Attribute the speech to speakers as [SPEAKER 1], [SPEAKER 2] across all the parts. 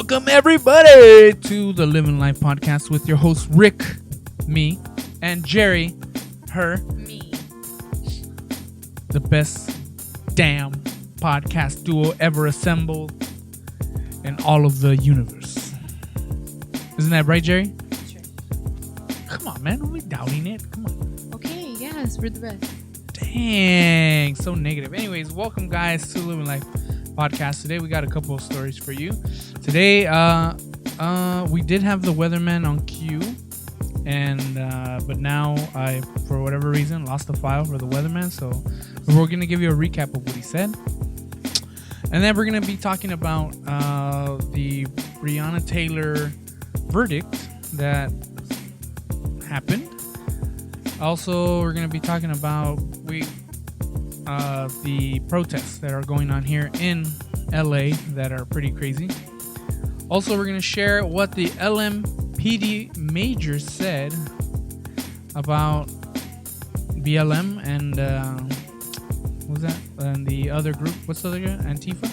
[SPEAKER 1] Welcome everybody to the Livin Life podcast with your host Rick, me, and Jerry, her,
[SPEAKER 2] me.
[SPEAKER 1] The best damn podcast duo ever assembled in all of the universe. Isn't that right, Jerry?
[SPEAKER 2] Sure.
[SPEAKER 1] Come on, man. Are we doubting it? Come on.
[SPEAKER 2] Okay, yes, we're the best.
[SPEAKER 1] Dang, so negative. Anyways, welcome guys to Livin Life podcast. Today we got a couple of stories for you. Today, we did have the weatherman on cue, and but now I, for whatever reason, lost the file for the weatherman. So we're gonna give you a recap of what he said, and then we're gonna be talking about the Breonna Taylor verdict that happened. Also, we're gonna be talking about the protests that are going on here in LA that are pretty crazy. Also, we're going to share what the LMPD major said about BLM and what was that? And the other group, what's the other guy? Antifa.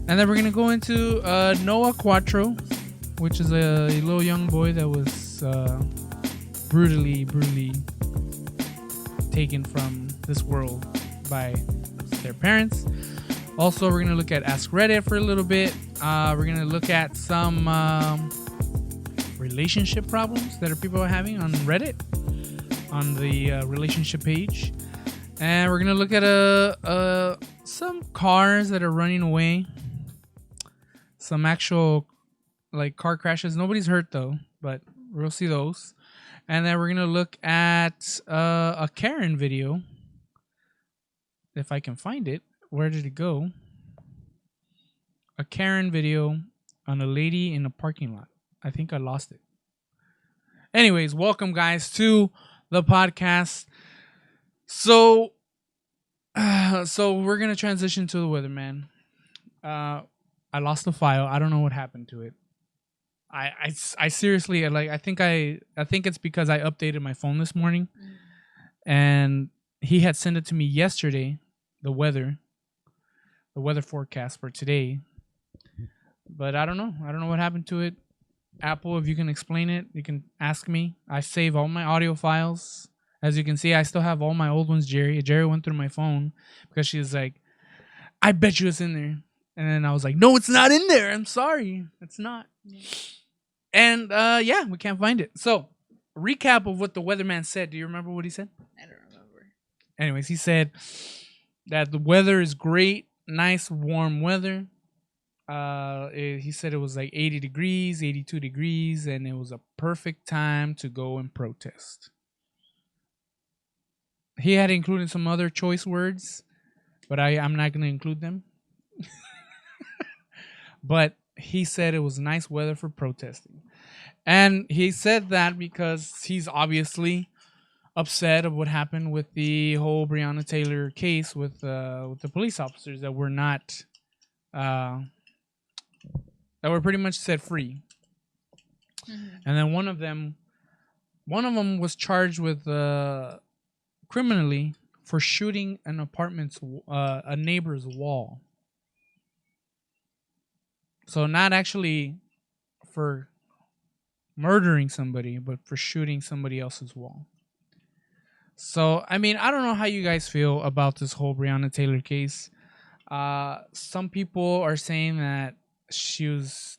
[SPEAKER 1] And then we're going to go into Noah Quattro, which is a little young boy that was brutally taken from this world by their parents. Also, we're going to look at AskReddit for a little bit. We're going to look at some relationship problems that people are having on Reddit, on the relationship page. And we're going to look at some cars that are running away. Some actual like car crashes. Nobody's hurt though, but we'll see those. And then we're going to look at a Karen video. If I can find it. Where did it go? A Karen video on a lady in a parking lot. I think I lost it. Anyways, welcome guys to the podcast. So we're going to transition to the weatherman. I lost the file. I don't know what happened to it. I seriously I think it's because I updated my phone this morning, and he had sent it to me yesterday, the weather forecast for today. But I don't know what happened to it. Apple, if you can explain it, you can ask me. I save all my audio files. As you can see, I still have all my old ones. Jerry went through my phone because she was like, I bet you it's in there. And then I was like, no, it's not in there. I'm sorry. It's not. And we can't find it. So, recap of what the weatherman said. Do you remember what he said?
[SPEAKER 2] I don't remember.
[SPEAKER 1] Anyways, he said that the weather is great, nice, warm weather. He said it was like 80 degrees, 82 degrees, and it was a perfect time to go and protest. He had included some other choice words, but I'm not going to include them. But he said it was nice weather for protesting. And he said that because he's obviously upset of what happened with the whole Breonna Taylor case with the police officers that were not that were pretty much set free. Mm-hmm. And then one of them was charged with criminally for shooting an a neighbor's wall. So not actually for murdering somebody, but for shooting somebody else's wall. So, I mean, I don't know how you guys feel about this whole Breonna Taylor case. Some people are saying that she was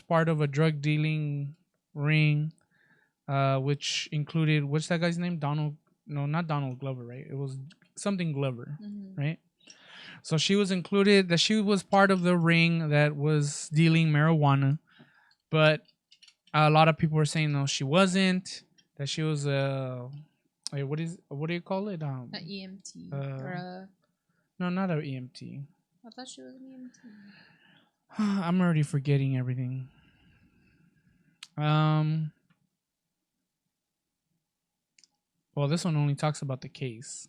[SPEAKER 1] part of a drug dealing ring, which included, what's that guy's name? Not Donald Glover, right? It was something Glover, right? So she was included, that she was part of the ring that was dealing marijuana, but a lot of people were saying no, she wasn't. That she was what do you call it?
[SPEAKER 2] An EMT
[SPEAKER 1] no, not an EMT.
[SPEAKER 2] I thought she was an EMT.
[SPEAKER 1] I'm already forgetting everything. Well, this one only talks about the case.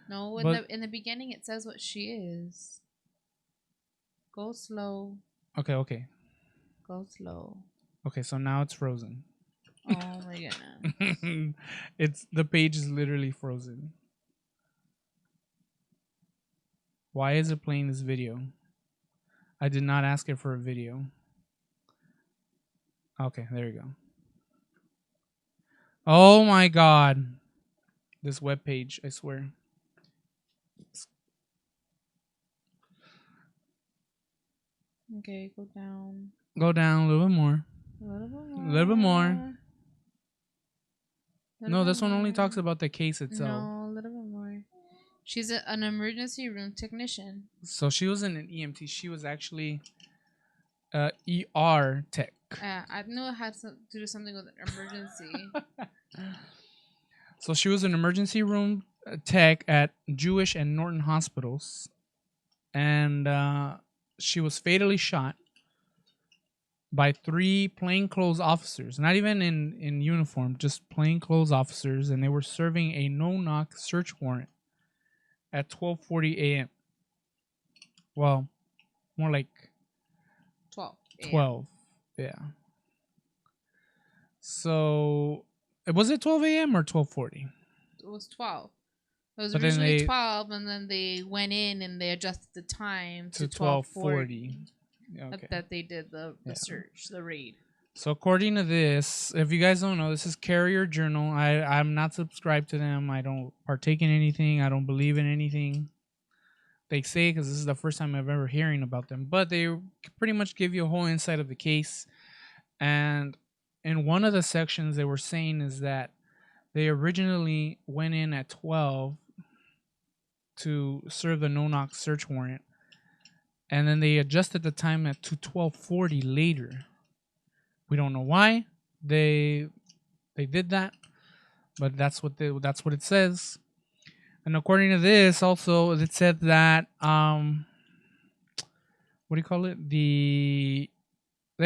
[SPEAKER 2] No, in the beginning it says what she is. Go slow.
[SPEAKER 1] Okay.
[SPEAKER 2] Go slow.
[SPEAKER 1] Okay, so now it's frozen.
[SPEAKER 2] Oh my goodness.
[SPEAKER 1] The page is literally frozen. Why is it playing this video? I did not ask it for a video. Okay, there you go. Oh my God. This webpage, I swear.
[SPEAKER 2] Okay, go down.
[SPEAKER 1] Go down a little bit more.
[SPEAKER 2] A little bit more.
[SPEAKER 1] A little bit more. No, this one only talks about the case itself.
[SPEAKER 2] No, a little bit more. She's an emergency room technician.
[SPEAKER 1] So she wasn't an EMT. She was actually ER tech.
[SPEAKER 2] I knew it had to do something with emergency.
[SPEAKER 1] So she was an emergency room tech at Jewish and Norton hospitals. And she was fatally shot by 3 plainclothes officers. Not even in uniform, just plainclothes officers. And they were serving a no-knock search warrant at 12:40 a.m. Well, more like 12. Yeah. So, was it 12 a.m. or 12:40?
[SPEAKER 2] It was 12. It was
[SPEAKER 1] But
[SPEAKER 2] originally 12, and then they went in and they adjusted the time to 12:40.
[SPEAKER 1] Okay.
[SPEAKER 2] That they did the search, the raid.
[SPEAKER 1] So according to this, if you guys don't know, this is Carrier Journal. I'm not subscribed to them. I don't partake in anything. I don't believe in anything they say, because this is the first time I've ever hearing about them. But they pretty much give you a whole insight of the case. And in one of the sections they were saying is that they originally went in at 12 to serve the no-knock search warrant. And then they adjusted the time to 12:40 later. We don't know why they did that, but that's what it says. And according to this, also it said that what do you call it? They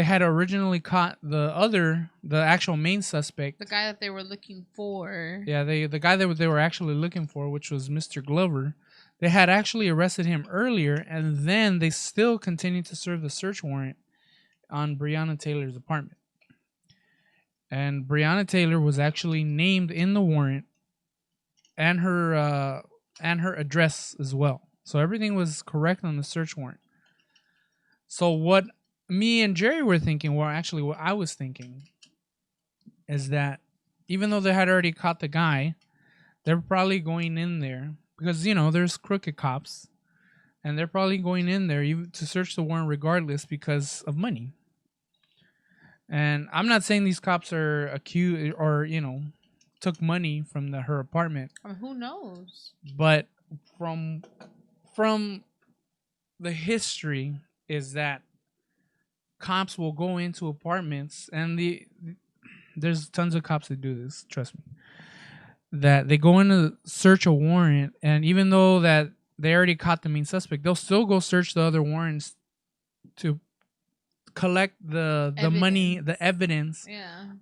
[SPEAKER 1] had originally caught the actual main suspect,
[SPEAKER 2] the guy that they were looking for.
[SPEAKER 1] Yeah, the guy that they were actually looking for, which was Mr. Glover. They had actually arrested him earlier, and then they still continued to serve the search warrant on Breonna Taylor's apartment. And Breonna Taylor was actually named in the warrant, and her address as well. So everything was correct on the search warrant. So what me and Jerry were thinking, well, actually what I was thinking, is that even though they had already caught the guy, they're probably going in there because, there's crooked cops, and they're probably going in there even to search the warrant regardless because of money. And I'm not saying these cops are accused or, took money from her apartment.
[SPEAKER 2] I mean, who knows?
[SPEAKER 1] But from the history is that cops will go into apartments, and there's tons of cops that do this, trust me. That they go in to search a warrant, and even though that they already caught the main suspect, they'll still go search the other warrants to collect the money, the evidence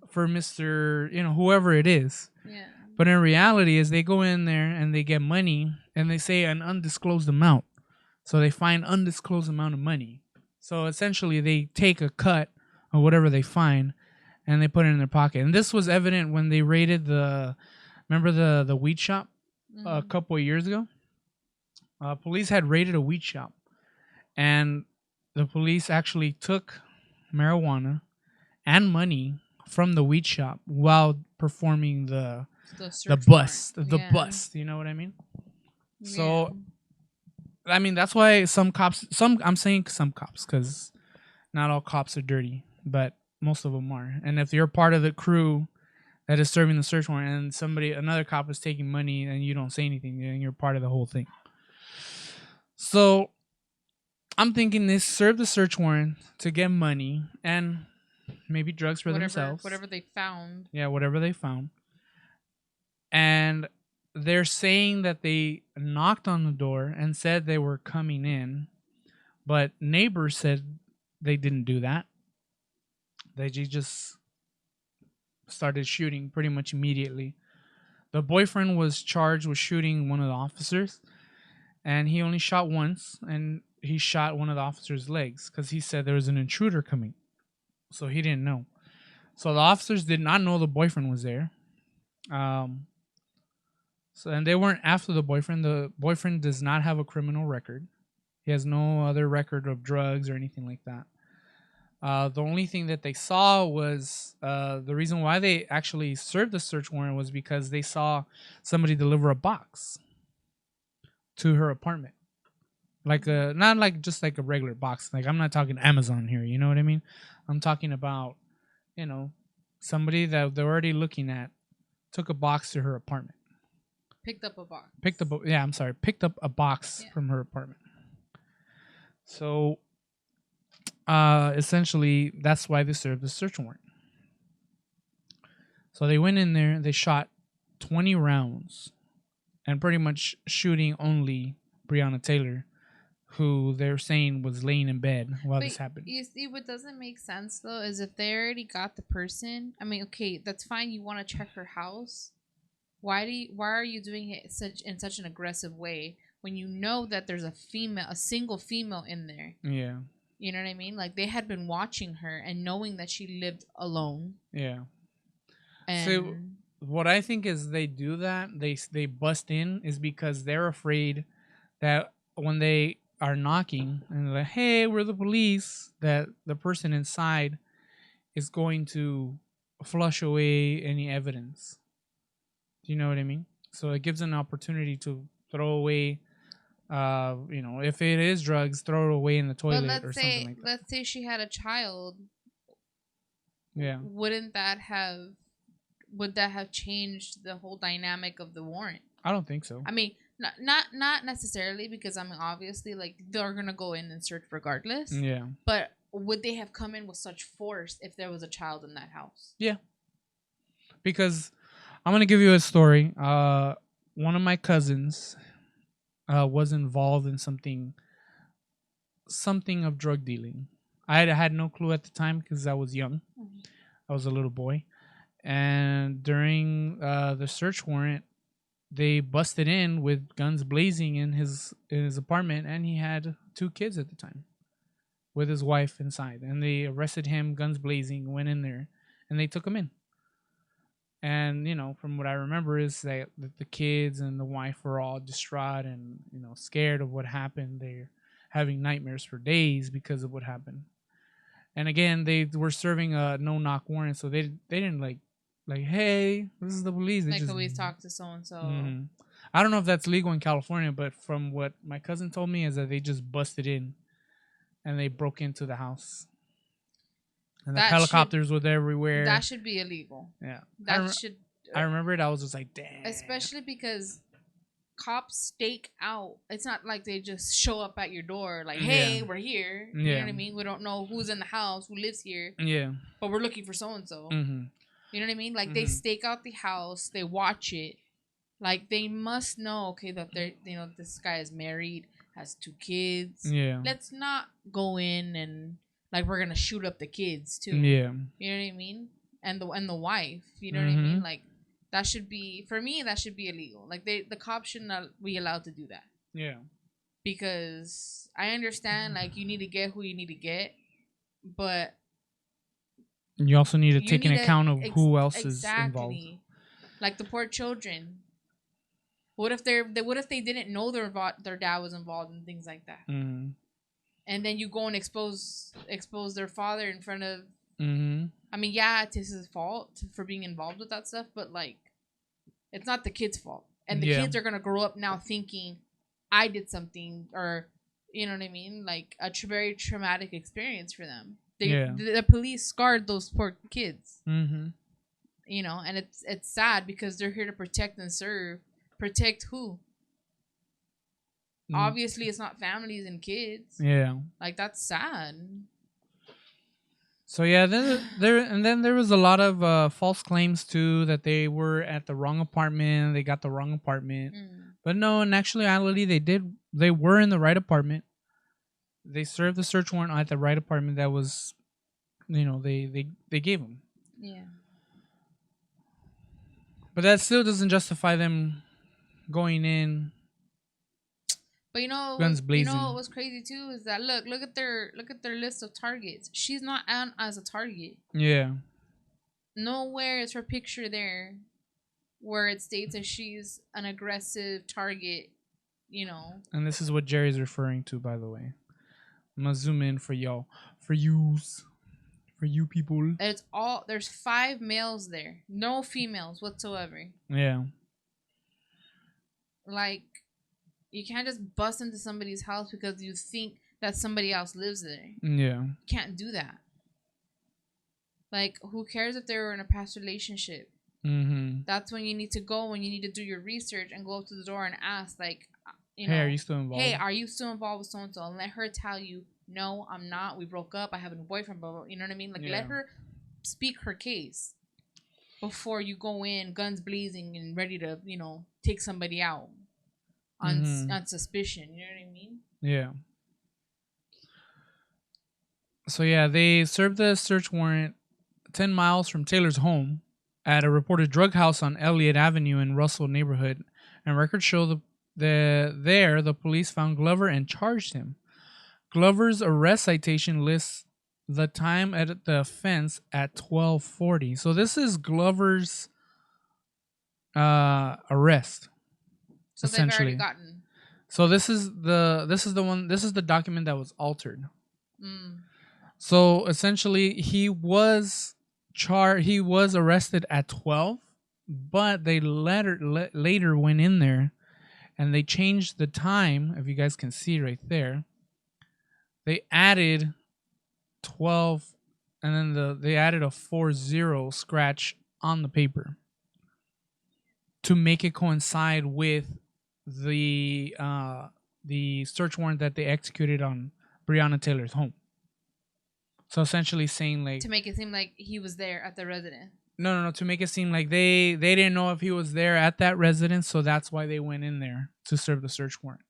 [SPEAKER 1] for Mr. Whoever it is.
[SPEAKER 2] Yeah.
[SPEAKER 1] But in reality is they go in there and they get money, and they say an undisclosed amount. So they find undisclosed amount of money. So essentially they take a cut of whatever they find and they put it in their pocket. And this was evident when they raided remember the weed shop a couple of years ago? Police had raided a weed shop, and the police actually took marijuana and money from the weed shop while performing the bust. Bust, you know what I mean? Yeah. So, I mean, that's why I'm saying some cops, because not all cops are dirty, but most of them are. And if you're part of the crew that is serving the search warrant, and another cop is taking money and you don't say anything, then you're part of the whole thing. So I'm thinking they serve the search warrant to get money and maybe drugs for themselves.
[SPEAKER 2] Whatever they found.
[SPEAKER 1] Yeah, whatever they found. And they're saying that they knocked on the door and said they were coming in, but neighbors said they didn't do that. They just started shooting pretty much immediately. The boyfriend was charged with shooting one of the officers, and he only shot once, and he shot one of the officer's legs because he said there was an intruder coming. So he didn't know. So the officers did not know the boyfriend was there. And they weren't after the boyfriend. The boyfriend does not have a criminal record. He has no other record of drugs or anything like that. The only thing that they saw was the reason why they actually served the search warrant was because they saw somebody deliver a box to her apartment. Like not like just like a regular box. Like I'm not talking Amazon here, you know what I mean? I'm talking about, you know, somebody that they're already looking at took a box to her apartment.
[SPEAKER 2] Picked up a box.
[SPEAKER 1] Picked up a box from her apartment. So essentially that's why they served the search warrant. So they went in there, they shot 20 rounds and pretty much shooting only Breonna Taylor, who they're saying was laying in bed while this happened.
[SPEAKER 2] You see, what doesn't make sense though is if they already got the person. I mean, okay, that's fine. You want to check her house. Why are you doing it in such an aggressive way when you know that there's a single female in there?
[SPEAKER 1] Yeah.
[SPEAKER 2] You know what I mean? Like they had been watching her and knowing that she lived alone.
[SPEAKER 1] Yeah.
[SPEAKER 2] And
[SPEAKER 1] so what I think is they do that, they bust in is because they're afraid that when they are knocking and they're like, hey, we're the police, that the person inside is going to flush away any evidence. Do you know what I mean? So it gives an opportunity to throw away, if it is drugs, throw it away in the toilet or something like that.
[SPEAKER 2] Let's say she had a child.
[SPEAKER 1] Yeah.
[SPEAKER 2] Would that have changed the whole dynamic of the warrant?
[SPEAKER 1] I don't think so.
[SPEAKER 2] I mean, not necessarily, because I mean, obviously, like they're gonna go in and search regardless.
[SPEAKER 1] Yeah.
[SPEAKER 2] But would they have come in with such force if there was a child in that house?
[SPEAKER 1] Yeah. Because I'm gonna give you a story. One of my cousins was involved in something of drug dealing. I had no clue at the time because I was young. Mm-hmm. I was a little boy, and during the search warrant, they busted in with guns blazing in his apartment, and he had 2 kids at the time with his wife inside, and they arrested him, guns blazing, went in there, and they took him in. And from what I remember is that the kids and the wife were all distraught and scared of what happened. They're having nightmares for days because of what happened. And again, they were serving a no-knock warrant, so they didn't like, hey, this is the police. They
[SPEAKER 2] like,
[SPEAKER 1] just,
[SPEAKER 2] can we talk to so and so?
[SPEAKER 1] I don't know if that's legal in California, but from what my cousin told me is that they just busted in, and they broke into the house, and the helicopters were everywhere.
[SPEAKER 2] That should be illegal.
[SPEAKER 1] Yeah,
[SPEAKER 2] I
[SPEAKER 1] remember it. I was just like, damn.
[SPEAKER 2] Especially because cops stake out. It's not like they just show up at your door like, hey, we're here. You know what I mean? We don't know who's in the house, who lives here. Yeah. But we're looking for so and so. You know what I mean? Like they stake out the house, they watch it. Like they must know, okay, that they're this guy is married, has 2 kids. Yeah. Let's not go in and like we're gonna shoot up the kids too. Yeah. You know what I mean? And the wife. You know what I mean? Like that should be, for me, that should be illegal. Like the cops should not be allowed to do that. Yeah. Because I understand like you need to get who you need to get, but
[SPEAKER 1] you also need to take into account of who else is involved.
[SPEAKER 2] Like the poor children. What if they didn't know their dad was involved in things like that? Mm-hmm. And then you go and expose their father in front of. Mm-hmm. I mean, yeah, it's his fault for being involved with that stuff, but like, it's not the kid's fault, and the kids are gonna grow up now thinking, I did something, or you know what I mean, like a very traumatic experience for them. The police scarred those poor kids. Mm-hmm. And it's sad because they're here to protect and serve. Protect who? Obviously, it's not families and kids. Yeah, like that's sad.
[SPEAKER 1] So yeah, then there was a lot of false claims too, that they were at the wrong apartment. They got the wrong apartment, but no, in actuality, they were in the right apartment. They served the search warrant at the right apartment. That was, they gave them. Yeah. But that still doesn't justify them going in.
[SPEAKER 2] But guns blazing. What was crazy too is that look at their list of targets. She's not on as a target. Yeah. Nowhere is her picture there, where it states that she's an aggressive target you know.
[SPEAKER 1] And this is what Jerry's referring to, by the way. I'm gonna zoom in for y'all, for you people.
[SPEAKER 2] There's 5 males there, no females whatsoever.
[SPEAKER 1] Yeah.
[SPEAKER 2] Like, you can't just bust into somebody's house because you think that somebody else lives there.
[SPEAKER 1] Yeah.
[SPEAKER 2] You can't do that. Like, who cares if they were in a past relationship?
[SPEAKER 1] Mm-hmm.
[SPEAKER 2] That's when you need to go, when you need to do your research and go up to the door and ask, like, you
[SPEAKER 1] hey,
[SPEAKER 2] know,
[SPEAKER 1] are you still involved?
[SPEAKER 2] Hey, are you still involved with so-and-so? And let her tell you, no, I'm not. We broke up. I have a boyfriend, blah, blah. You know what I mean? Like, let her speak her case before you go in guns blazing and ready to, you know, take somebody out on suspicion. You know what I mean?
[SPEAKER 1] Yeah. So, yeah, they served the search warrant 10 miles from Taylor's home at a reported drug house on Elliott Avenue in Russell neighborhood. And records show the police found Glover and charged him. Glover's arrest citation lists the time at the offense at 12:40. So this is Glover's arrest.
[SPEAKER 2] So essentially. They've already gotten.
[SPEAKER 1] So this is the document that was altered. So essentially he was arrested at 12, but they later went in there and they changed the time, if you guys can see right there. They added 12, and then they added a 40 scratch on the paper to make it coincide with the search warrant that they executed on Breonna Taylor's home. So essentially saying, like,
[SPEAKER 2] to make it seem like he was there at the residence.
[SPEAKER 1] No. To make it seem like they didn't know if he was there at that residence, so that's why they went in there to serve the search warrant.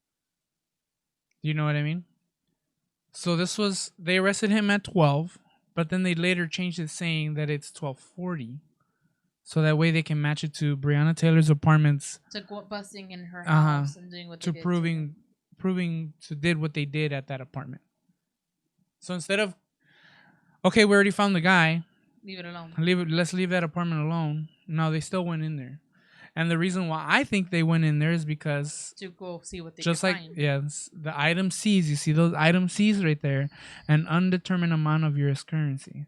[SPEAKER 1] You know what I mean? So they arrested him at 12, but then they later changed it saying that it's 12:40. So that way they can match it to Breonna Taylor's apartments.
[SPEAKER 2] To go busting in her house and doing what they did.
[SPEAKER 1] Proving to did what they did at that apartment. So instead of, okay, we already found the guy.
[SPEAKER 2] Leave it alone.
[SPEAKER 1] Let's leave that apartment alone. No, they still went in there. And the reason why I think they went in there is because
[SPEAKER 2] to go see what they
[SPEAKER 1] just
[SPEAKER 2] can
[SPEAKER 1] like
[SPEAKER 2] find.
[SPEAKER 1] Yes, the item C's, you see those item C's right there, an undetermined amount of U.S. currency.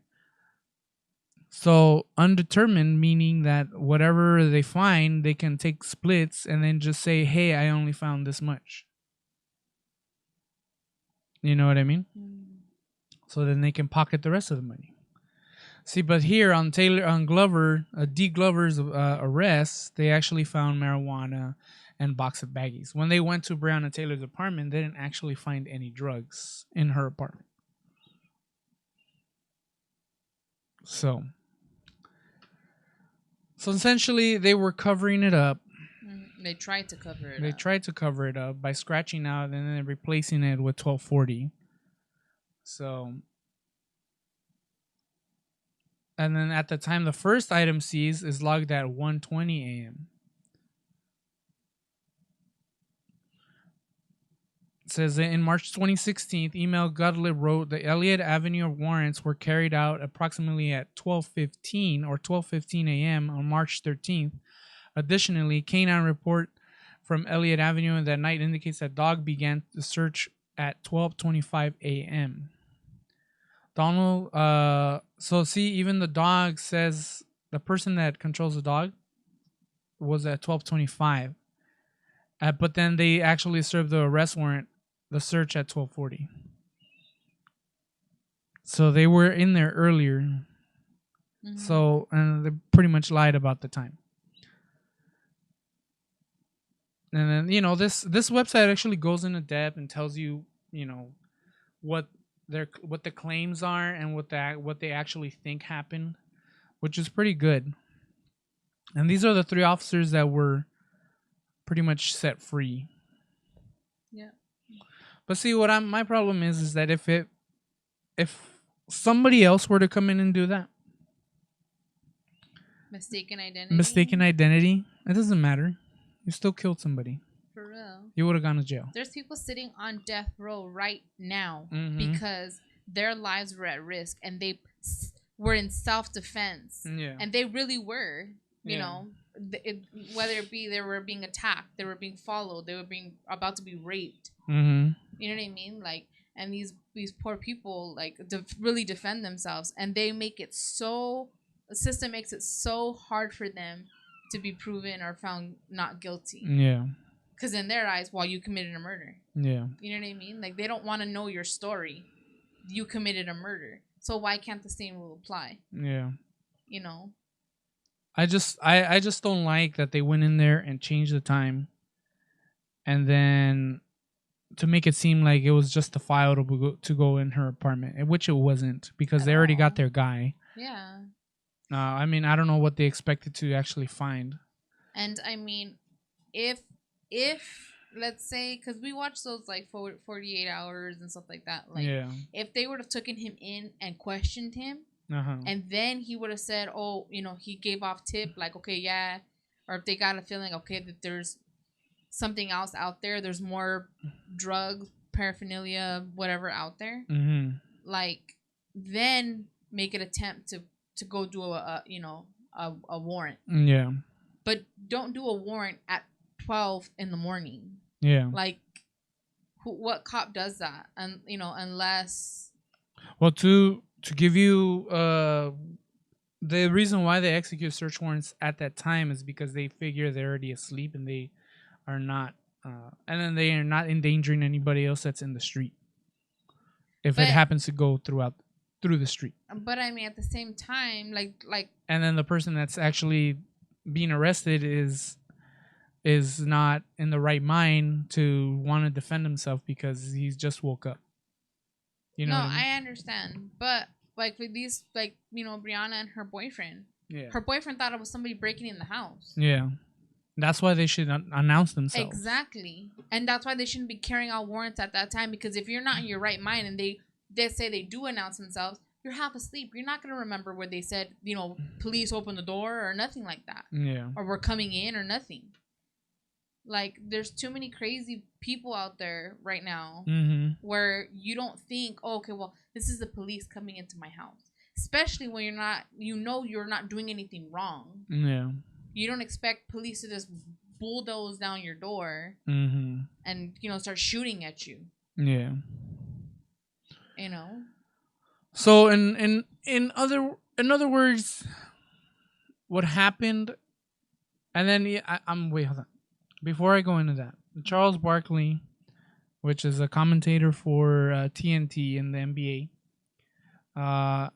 [SPEAKER 1] So undetermined meaning that whatever they find, they can take splits and then just say, "Hey, I only found this much." You know what I mean? So then they can pocket the rest of the money. See, but here on Glover, D. Glover's arrest, they actually found marijuana and box of baggies. When they went to Breonna Taylor's apartment, they didn't actually find any drugs in her apartment. So essentially, they were covering it up.
[SPEAKER 2] They tried to cover it up.
[SPEAKER 1] They tried to cover it up by scratching out and then replacing it with 1240. So... And then at the time the first item seized is logged at 1:20 a.m. It says in March 2016, email Gottlieb wrote the Elliott Avenue warrants were carried out approximately at 12:15 or 12:15 a.m. on March 13th. Additionally, canine report from Elliott Avenue that night indicates that dog began the search at 12:25 a.m. Donald, so see, even the dog says the person that controls the dog was at 12:25, but then they actually served the arrest warrant, the search at 12:40. So they were in there earlier. So, and they pretty much lied about the time. And then, you know, this website actually goes into depth and tells you, you know, what the claims are and what they actually think happened, which is pretty good. And these are the 3 officers that were pretty much set free.
[SPEAKER 2] Yeah.
[SPEAKER 1] But see, my problem is that if somebody else were to come in and do that,
[SPEAKER 2] mistaken
[SPEAKER 1] identity, it doesn't matter. You still killed somebody.
[SPEAKER 2] For real.
[SPEAKER 1] You would have gone to jail.
[SPEAKER 2] There's people sitting on death row right now because their lives were at risk and they were in self-defense.
[SPEAKER 1] Yeah.
[SPEAKER 2] And they really were, you know. whether it be they were being attacked, they were being followed, they were being about to be raped.
[SPEAKER 1] Mm-hmm.
[SPEAKER 2] You know what I mean? Like, and these poor people like really defend themselves, and they make it so, the system makes it so hard for them to be proven or found not guilty.
[SPEAKER 1] Yeah.
[SPEAKER 2] Because in their eyes, well, you committed a murder.
[SPEAKER 1] Yeah.
[SPEAKER 2] You know what I mean? Like, they don't want to know your story. You committed a murder. So why can't the same rule apply?
[SPEAKER 1] Yeah.
[SPEAKER 2] You know?
[SPEAKER 1] I just don't like that they went in there and changed the time, and then to make it seem like it was just a file to go in her apartment, which it wasn't, because they already got their guy.
[SPEAKER 2] Yeah.
[SPEAKER 1] I mean, I don't know what they expected to actually find.
[SPEAKER 2] And I mean, if let's say, because we watch those like 48 hours and stuff like that, like, yeah, if they would have taken him in and questioned him, and then he would have said, oh, you know, he gave off tip, like, okay, yeah, or if they got a feeling, okay, that there's something else out there, there's more drugs, paraphernalia, whatever out there, like, then make an attempt to go do a warrant. Yeah. But don't do a warrant at 12 in the morning. Yeah. Like, what cop does that? And you know, unless.
[SPEAKER 1] Well, to give you the reason why they execute search warrants at that time is because they figure they're already asleep and they are not, and then they are not endangering anybody else that's in the street. If it happens to go through the street.
[SPEAKER 2] But I mean, at the same time, like.
[SPEAKER 1] And then the person that's actually being arrested is not in the right mind to want to defend himself because he's just woke up. You know?
[SPEAKER 2] No, I understand, but like with these, like, you know, Brianna and her boyfriend. Yeah. Her boyfriend thought it was somebody breaking in the house.
[SPEAKER 1] Yeah. That's why they should announce themselves.
[SPEAKER 2] Exactly, and that's why they shouldn't be carrying out warrants at that time, because if you're not in your right mind and they say they do announce themselves, you're half asleep. You're not going to remember where they said, you know, police open the door or nothing like that. Yeah. Or we're coming in or nothing. Like, there's too many crazy people out there right now where you don't think, oh, okay, well, this is the police coming into my house. Especially when you're not doing anything wrong. Yeah. You don't expect police to just bulldoze down your door and, you know, start shooting at you. Yeah. You know?
[SPEAKER 1] So in other words, what happened, and then wait, hold on. Before I go into that, Charles Barkley, which is a commentator for TNT in the NBA,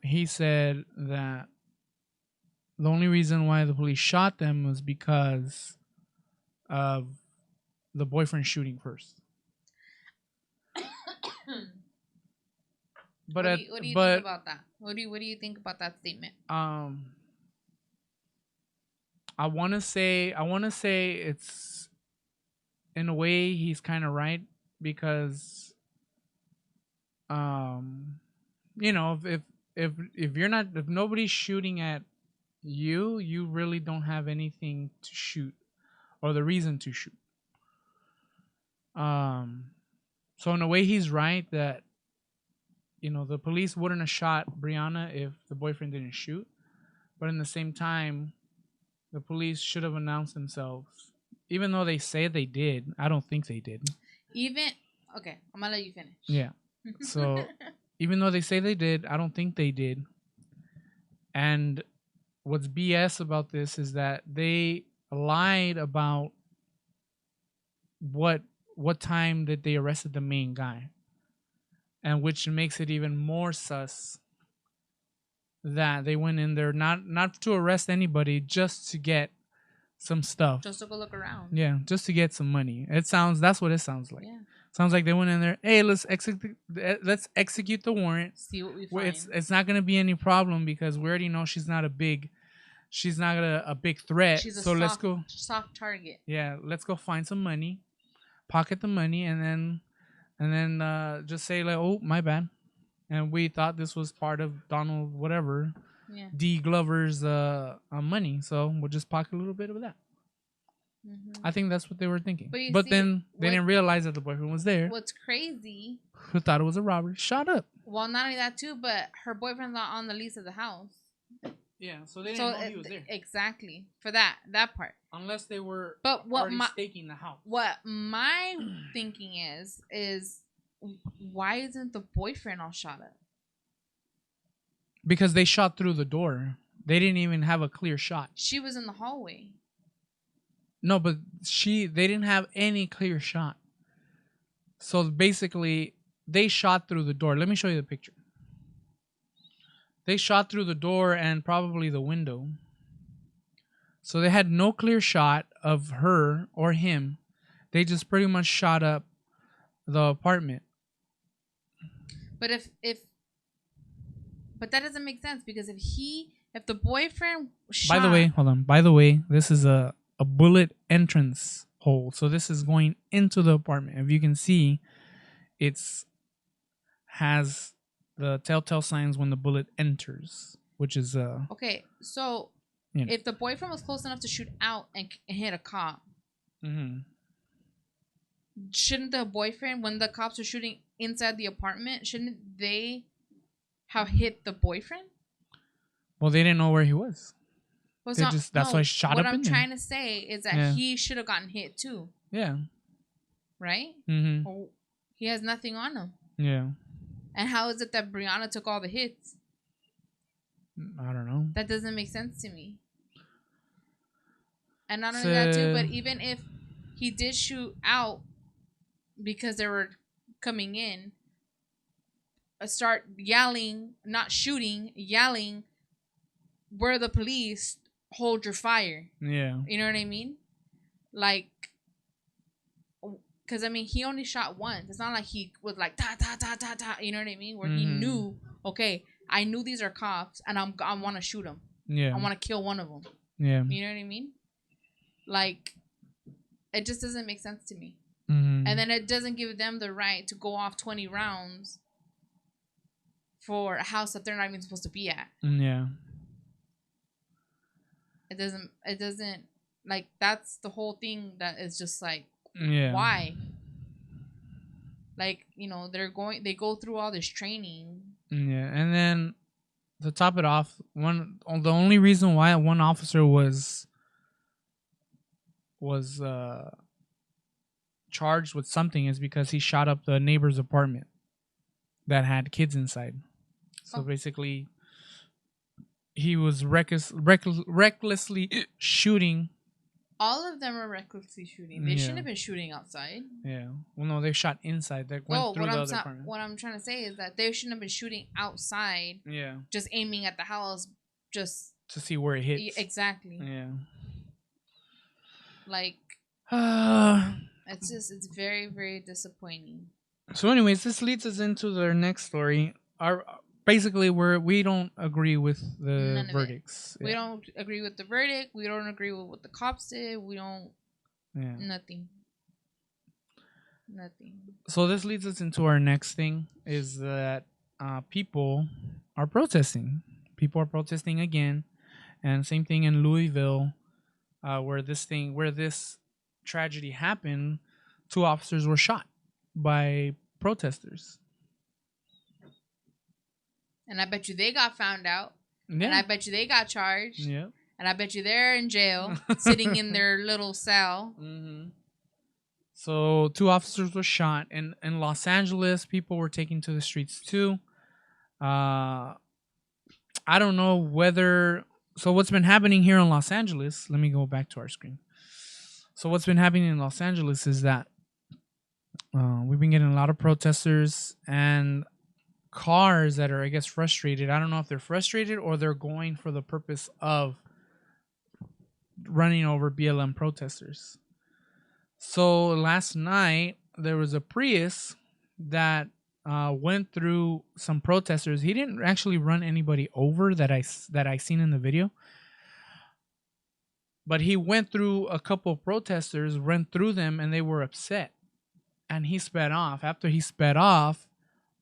[SPEAKER 1] he said that the only reason why the police shot them was because of the boyfriend shooting first.
[SPEAKER 2] But what do you think about that? What do you think about that statement?
[SPEAKER 1] I want to say it's, in a way, he's kind of right, because you know, if nobody's shooting at you really don't have anything to shoot or the reason to shoot. So in a way, he's right that, you know, the police wouldn't have shot Brianna if the boyfriend didn't shoot. But in the same time, the police should have announced themselves. Even though they say they did, I don't think they did.
[SPEAKER 2] Okay, I'm going to let you finish.
[SPEAKER 1] Yeah. So even though they say they did, I don't think they did. And what's BS about this is that they lied about what time that they arrested the main guy. And which makes it even more sus that they went in there not to arrest anybody, just to get some stuff.
[SPEAKER 2] Just to go look around.
[SPEAKER 1] Yeah, just to get some money. That's what it sounds like. Yeah. Sounds like they went in there, hey, let's execute the warrant.
[SPEAKER 2] See what we find.
[SPEAKER 1] It's not gonna be any problem because we already know she's not a big threat. Let's go
[SPEAKER 2] soft target.
[SPEAKER 1] Yeah, let's go find some money, pocket the money, and then just say like, oh, my bad, and we thought this was part of Donald whatever, D Glover's money, so we'll just pocket a little bit of that. I think that's what they were thinking. But then they didn't realize that the boyfriend was there.
[SPEAKER 2] What's crazy?
[SPEAKER 1] Who thought it was a robbery? Shut up.
[SPEAKER 2] Well, not only that too, but her boyfriend's not on the lease of the house.
[SPEAKER 1] Yeah, so they didn't know he was there.
[SPEAKER 2] Exactly. For that part.
[SPEAKER 1] Unless they were
[SPEAKER 2] already
[SPEAKER 1] staking the house.
[SPEAKER 2] What my thinking is why isn't the boyfriend all shot up?
[SPEAKER 1] Because they shot through the door. They didn't even have a clear shot.
[SPEAKER 2] She was in the hallway.
[SPEAKER 1] No, but they didn't have any clear shot. So basically, they shot through the door. Let me show you the picture. They shot through the door and probably the window. So they had no clear shot of her or him. They just pretty much shot up the apartment.
[SPEAKER 2] But but that doesn't make sense, because if the boyfriend shot...
[SPEAKER 1] By the way, hold on. By the way, this is a bullet entrance hole. So this is going into the apartment. If you can see, has the telltale signs when the bullet enters, which is
[SPEAKER 2] okay, so if the boyfriend was close enough to shoot out and hit a cop, shouldn't the boyfriend, when the cops are shooting inside the apartment, shouldn't they have hit the boyfriend?
[SPEAKER 1] Well, they didn't know where he was.
[SPEAKER 2] Well,
[SPEAKER 1] that's why I shot up in there. What I'm
[SPEAKER 2] trying to say is that he should have gotten hit too.
[SPEAKER 1] Yeah.
[SPEAKER 2] Right?
[SPEAKER 1] Well,
[SPEAKER 2] he has nothing on him.
[SPEAKER 1] Yeah.
[SPEAKER 2] And how is it that Brianna took all the hits?
[SPEAKER 1] I don't know.
[SPEAKER 2] That doesn't make sense to me. And not only that too, but even if he did shoot out because they were coming in, start yelling, not shooting, yelling, "Where the police? Hold your fire."
[SPEAKER 1] Yeah.
[SPEAKER 2] You know what I mean? Like, because I mean, he only shot once. It's not like he was like ta ta ta ta ta. You know what I mean? Where he knew, okay, I knew these are cops, and I want to shoot them.
[SPEAKER 1] Yeah.
[SPEAKER 2] I want to kill one of them.
[SPEAKER 1] Yeah.
[SPEAKER 2] You know what I mean? Like, it just doesn't make sense to me. And then it doesn't give them the right to go off 20 rounds for a house that they're not even supposed to be at.
[SPEAKER 1] Yeah.
[SPEAKER 2] It doesn't like, that's the whole thing that is just like, why? Like, you know, they go through all this training.
[SPEAKER 1] Yeah. And then to top it off, the only reason why one officer was charged with something is because he shot up the neighbor's apartment that had kids inside. So basically, he was recklessly shooting.
[SPEAKER 2] All of them are recklessly shooting. They shouldn't have been shooting outside.
[SPEAKER 1] Yeah. Well, no, they shot inside. They went through the other apartment.
[SPEAKER 2] What I'm trying to say is that they shouldn't have been shooting outside.
[SPEAKER 1] Yeah.
[SPEAKER 2] Just aiming at the house, just
[SPEAKER 1] to see where it hits.
[SPEAKER 2] Exactly.
[SPEAKER 1] Yeah.
[SPEAKER 2] Like, it's very, very disappointing.
[SPEAKER 1] So anyways, this leads us into their next story. Basically, we don't agree with the verdicts.
[SPEAKER 2] We don't agree with the verdict. We don't agree with what the cops did. We don't... Yeah. Nothing.
[SPEAKER 1] So this leads us into our next thing, is that people are protesting. People are protesting again. And same thing in Louisville, where this tragedy happened. 2 officers were shot by protesters.
[SPEAKER 2] And I bet you they got found out. Yeah. And I bet you they got charged.
[SPEAKER 1] Yeah.
[SPEAKER 2] And I bet you they're in jail, sitting in their little cell.
[SPEAKER 1] So 2 officers were shot. And in Los Angeles, people were taken to the streets too. I don't know whether... So what's been happening here in Los Angeles... Let me go back to our screen. So what's been happening in Los Angeles is that we've been getting a lot of protesters and cars that are, I guess, frustrated. I don't know if they're frustrated or they're going for the purpose of running over BLM protesters. So last night, there was a Prius that went through some protesters. He didn't actually run anybody over that I seen in the video. But he went through a couple of protesters, went through them, and they were upset. And he sped off. After he sped off,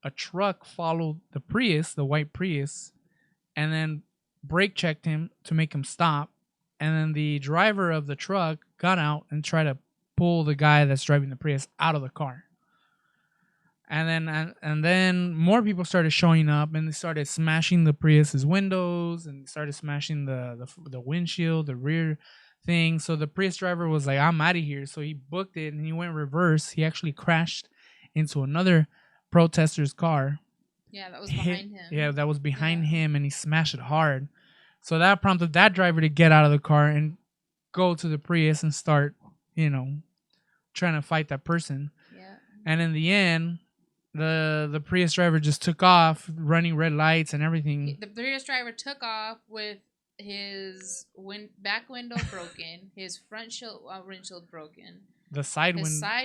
[SPEAKER 1] a truck followed the Prius, the white Prius, and then brake checked him to make him stop. And then the driver of the truck got out and tried to pull the guy that's driving the Prius out of the car. And then more people started showing up, and they started smashing the Prius's windows, and started smashing the windshield, the rear thing. So the Prius driver was like, I'm out of here. So he booked it, and he went reverse. He actually crashed into another protester's car.
[SPEAKER 2] Yeah, that was behind him.
[SPEAKER 1] Yeah, that was behind him, and he smashed it hard. So that prompted that driver to get out of the car and go to the Prius and start, trying to fight that person.
[SPEAKER 2] Yeah. And
[SPEAKER 1] in the end, the Prius driver just took off, running red lights and everything.
[SPEAKER 2] The Prius driver took off with his back window broken, his front windshield broken,
[SPEAKER 1] the side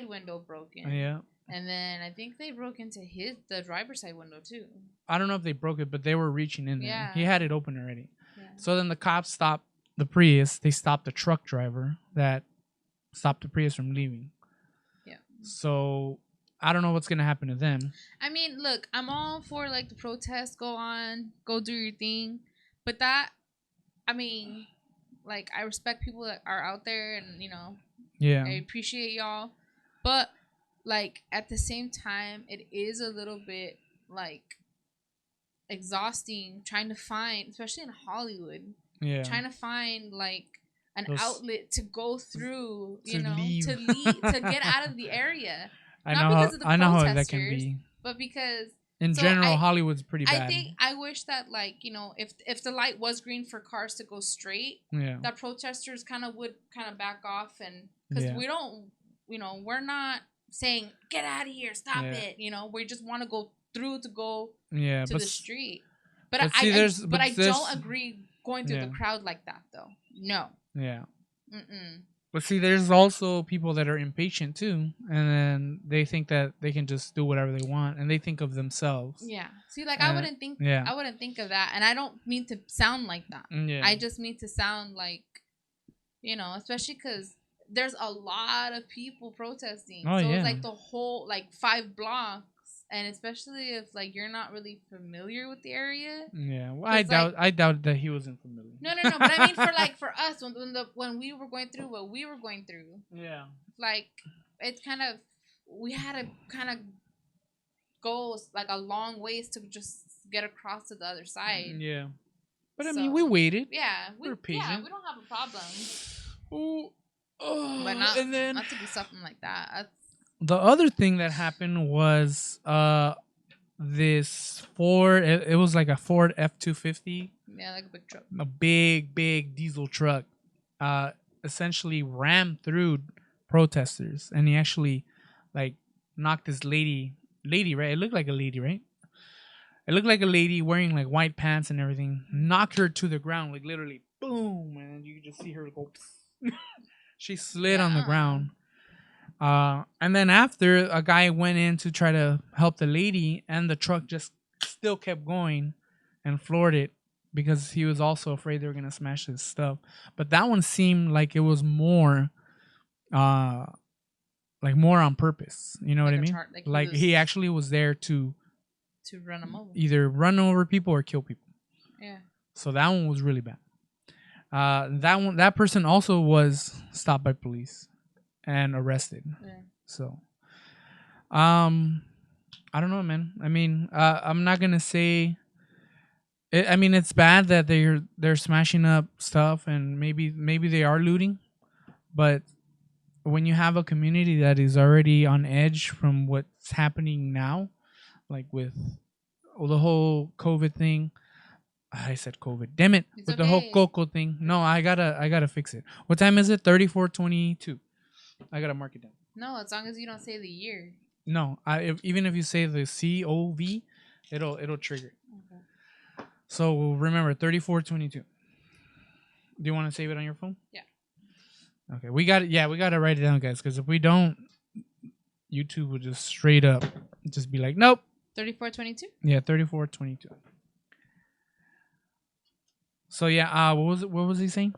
[SPEAKER 2] window broken.
[SPEAKER 1] Yeah.
[SPEAKER 2] And then I think they broke into the driver's side window too.
[SPEAKER 1] I don't know if they broke it, but they were reaching in there.
[SPEAKER 2] Yeah.
[SPEAKER 1] He had it open already.
[SPEAKER 2] Yeah.
[SPEAKER 1] So then the cops stopped the Prius. They stopped the truck driver that stopped the Prius from leaving.
[SPEAKER 2] Yeah.
[SPEAKER 1] So I don't know what's gonna happen to them.
[SPEAKER 2] I mean, look, I'm all for like the protest. Go on, go do your thing. But that, I mean, like I respect people that are out there, and
[SPEAKER 1] yeah,
[SPEAKER 2] I appreciate y'all. But like at the same time, it is a little bit like exhausting trying to find, especially in Hollywood, trying to find like an outlet to go through, to leave, to get out of the area.
[SPEAKER 1] I know how that can be,
[SPEAKER 2] but because
[SPEAKER 1] in general, Hollywood's pretty bad.
[SPEAKER 2] I wish that like if the light was green for cars to go straight, that protesters would back off, and because we don't, we're not saying get out of here, stop it. We just want to go through to go to the street. But I don't agree going through the crowd like that though. No.
[SPEAKER 1] Yeah. But see, there's also people that are impatient too, and then they think that they can just do whatever they want, and they think of themselves.
[SPEAKER 2] Yeah. See, like I wouldn't think of that, and I don't mean to sound like that. Yeah. I just mean to sound like, especially because there's a lot of people protesting. So it's like the whole 5 blocks. And especially if you're not really familiar with the area. Yeah, well,
[SPEAKER 1] I doubt that he wasn't familiar.
[SPEAKER 2] No. But I mean, for us, when we were going through what we were going through. Yeah. It's we had to go a long ways to just get across to the other side.
[SPEAKER 1] Yeah. But I mean, we waited.
[SPEAKER 2] Yeah, we were patient. Yeah, we don't have a problem. But not to do something like that.
[SPEAKER 1] The other thing that happened was this Ford. It was like a Ford F-250.
[SPEAKER 2] Yeah, like a big truck.
[SPEAKER 1] A big diesel truck. Essentially rammed through protesters, and he actually knocked this lady. Right? It looked like a lady, right? It looked like a lady wearing white pants and everything. Knocked her to the ground, literally, boom, and you could just see her go. She slid on the ground. And then after, a guy went in to try to help the lady, and the truck just still kept going and floored it because he was also afraid they were going to smash his stuff. But that one seemed like it was more more on purpose. You know what I mean? He actually was there to
[SPEAKER 2] run them over.
[SPEAKER 1] Either run over people or kill people.
[SPEAKER 2] Yeah. So
[SPEAKER 1] that one was really bad. That person also was stopped by police and arrested. Yeah. So, I don't know, man. I mean, I'm not gonna say. I mean, it's bad that they're smashing up stuff, and maybe they are looting, but when you have a community that is already on edge from what's happening now, with the whole COVID thing. I said COVID. Damn it! It's with the whole Coco thing. No, I gotta fix it. What time is it? 34:22. I gotta mark it down.
[SPEAKER 2] No, as long as you don't say the year.
[SPEAKER 1] No, even if you say the COV, it'll trigger. Okay. So remember 34:22. Do you want to save it on your phone?
[SPEAKER 2] Yeah. Okay,
[SPEAKER 1] we got it. Yeah, we gotta write it down, guys, because if we don't, YouTube will just straight up just be like, nope.
[SPEAKER 2] 34:22.
[SPEAKER 1] Yeah, 34:22. So yeah, what was he saying?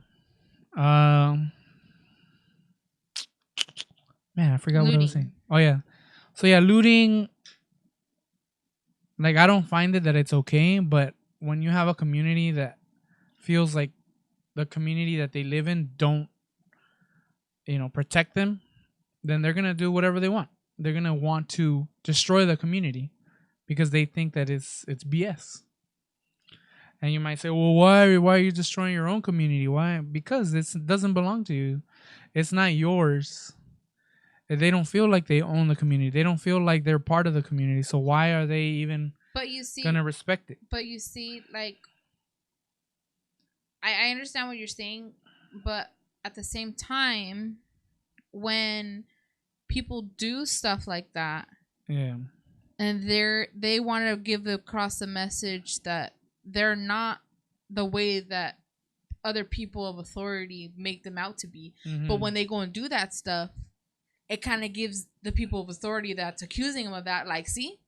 [SPEAKER 1] Man, I forgot what I was saying. Oh yeah. So yeah, looting, I don't find it that it's okay, but when you have a community that feels like the community that they live in don't protect them, then they're gonna do whatever they want. they're gonna want to destroy the community because they think that it's BS. And you might say, well, why are you destroying your own community? Why? Because it doesn't belong to you. It's not yours. They don't feel like they own the community. They don't feel like they're part of the community. So why are they even gonna respect it?
[SPEAKER 2] But you see, like, I understand what you're saying, but at the same time, when people do stuff like that,
[SPEAKER 1] yeah,
[SPEAKER 2] and they want to give across the message that they're not the way that other people of authority make them out to be. Mm-hmm. But when they go and do that stuff, it kind of gives the people of authority that's accusing them of that, like, see,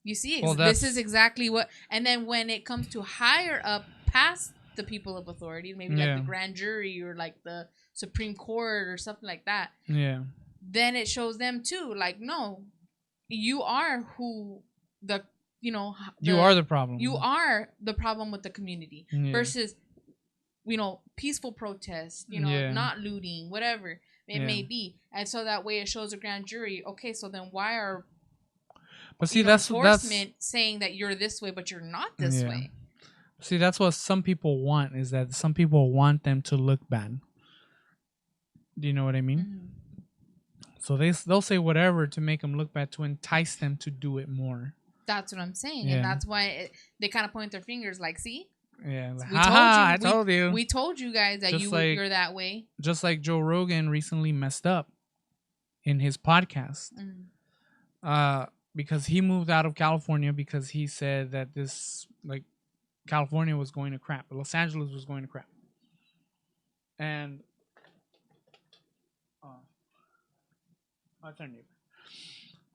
[SPEAKER 2] you see, this is exactly what. And then when it comes to higher up past the people of authority, maybe like the grand jury or like the Supreme Court or something like that, then it shows them too, like, no, you are who the, you know,
[SPEAKER 1] you are the problem.
[SPEAKER 2] You are the problem with the community versus, you know, peaceful protest, you know, not looting, whatever it may be. And so that way it shows a grand jury, okay, so then why are enforcement saying that you're this way but you're not this way?
[SPEAKER 1] See, that's what some people want, is that some people want them to look bad. Do you know what I mean? Mm-hmm. So they'll say whatever to make them look bad, to entice them to do it more.
[SPEAKER 2] That's what I'm saying. And that's why they kind of point their fingers like, see?
[SPEAKER 1] Yeah, like, I told you.
[SPEAKER 2] We told you guys that you're that way.
[SPEAKER 1] Just like Joe Rogan recently messed up in his podcast. Because he moved out of California because he said that this, like, California was going to crap. Los Angeles was going to crap. And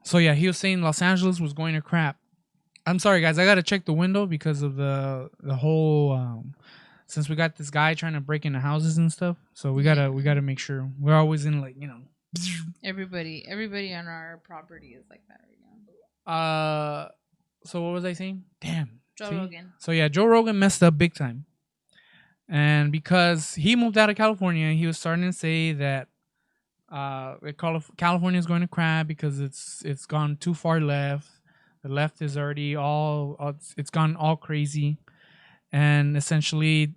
[SPEAKER 1] so yeah, he was saying Los Angeles was going to crap. I'm sorry, guys. I got to check the window because of the whole since we got this guy trying to break into houses and stuff. So we gotta make sure we're always in, like, you know.
[SPEAKER 2] Everybody on our property is like that right
[SPEAKER 1] now. So what was I saying? Damn.
[SPEAKER 2] Joe Rogan.
[SPEAKER 1] So yeah, Joe Rogan messed up big time. And because he moved out of California, he was starting to say that California is going to crap because it's gone too far left. The left is already it's gone all crazy, and essentially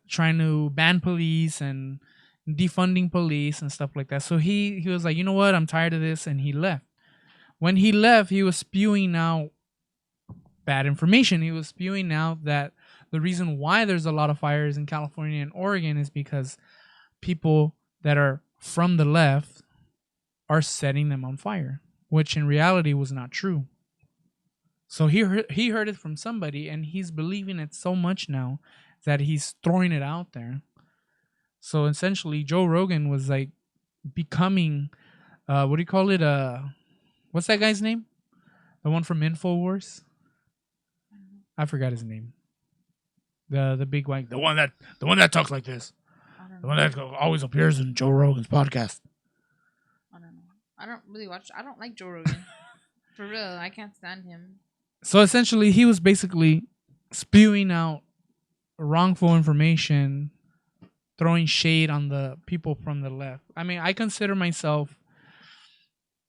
[SPEAKER 1] trying to ban police and defunding police and stuff like that. So he was like, you know what, I'm tired of this, and he left. When he left, he was spewing out bad information. He was spewing out that the reason why there's a lot of fires in California and Oregon is because people that are from the left are setting them on fire, which in reality was not true. So he heard it from somebody, and he's believing it so much now that he's throwing it out there. So essentially, Joe Rogan was like becoming, what do you call it? What's that guy's name? The one from InfoWars? I forgot his name. The big white, the one that talks like this, the one that always appears in Joe Rogan's podcast.
[SPEAKER 2] I don't know. I don't really watch. I don't like Joe Rogan. For real, I can't stand him.
[SPEAKER 1] So essentially, he was basically spewing out wrongful information, throwing shade on the people from the left. I mean, I consider myself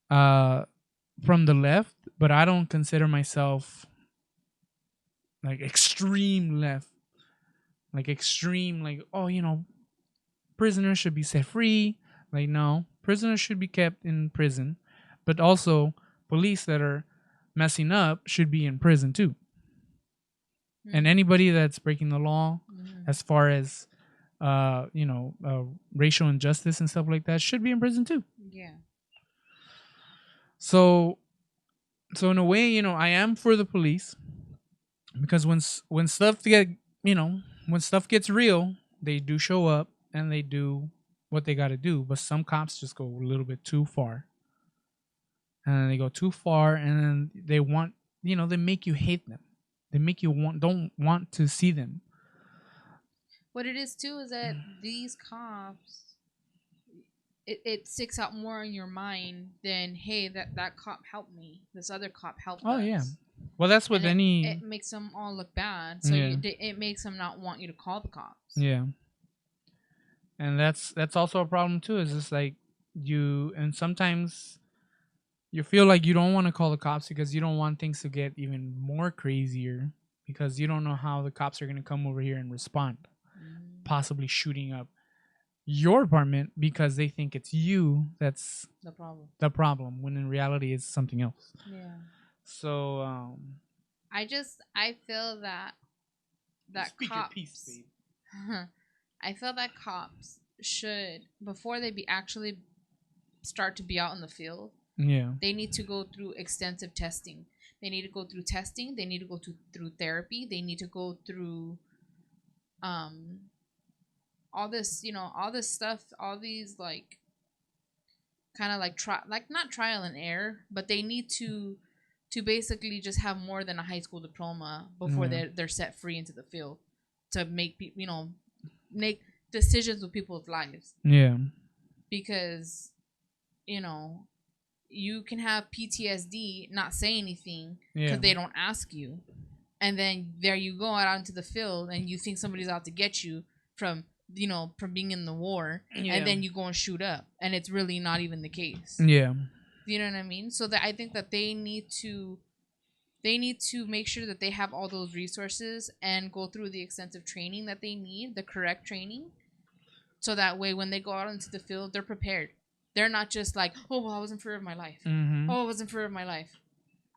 [SPEAKER 1] from the left, but I don't consider myself like extreme left. Like extreme, like, oh, you know, prisoners should be set free. Like, no, prisoners should be kept in prison. But also, police that are messing up should be in prison too. Mm-hmm. And anybody that's breaking the law, as far as, racial injustice and stuff like that, should be in prison too.
[SPEAKER 2] Yeah.
[SPEAKER 1] So in a way, you know, I am for the police, because when stuff gets real, they do show up and they do what they got to do. But some cops just go a little bit too far. And then they go too far, and then they want, they make you hate them. They make you don't want to see them.
[SPEAKER 2] What it is too is that these cops, it sticks out more in your mind than, hey, that cop helped me. This other cop helped us.
[SPEAKER 1] Oh yeah. Well, that's what
[SPEAKER 2] it makes them all look bad. So it makes them not want you to call the cops.
[SPEAKER 1] Yeah. And that's also a problem too. Is just like and sometimes you feel like you don't want to call the cops because you don't want things to get even more crazier because you don't know how the cops are going to come over here and respond, possibly shooting up your apartment because they think it's you that's the problem when in reality it's something else.
[SPEAKER 2] Yeah.
[SPEAKER 1] So
[SPEAKER 2] I feel that
[SPEAKER 1] speak
[SPEAKER 2] cops,
[SPEAKER 1] your piece, babe.
[SPEAKER 2] I feel that cops should, before they actually start to be out in the field, they need to go through extensive testing. They need to go through testing. They need to go through therapy. They need to go through all this, all this stuff, all these like kind of like not trial and error, but they need to basically just have more than a high school diploma before they're set free into the field to make make decisions with people's lives.
[SPEAKER 1] Yeah.
[SPEAKER 2] Because you can have PTSD, not say anything because they don't ask you, and then there you go out into the field and you think somebody's out to get you from being in the war, and then you go and shoot up, and it's really not even the case.
[SPEAKER 1] Yeah.
[SPEAKER 2] You know what I mean? So that I think that they need to make sure that they have all those resources and go through the extensive training that they need, the correct training, so that way when they go out into the field, they're prepared. They're not just like, oh, well, I was in fear of my life.
[SPEAKER 1] Mm-hmm.
[SPEAKER 2] Oh, I was in fear of my life.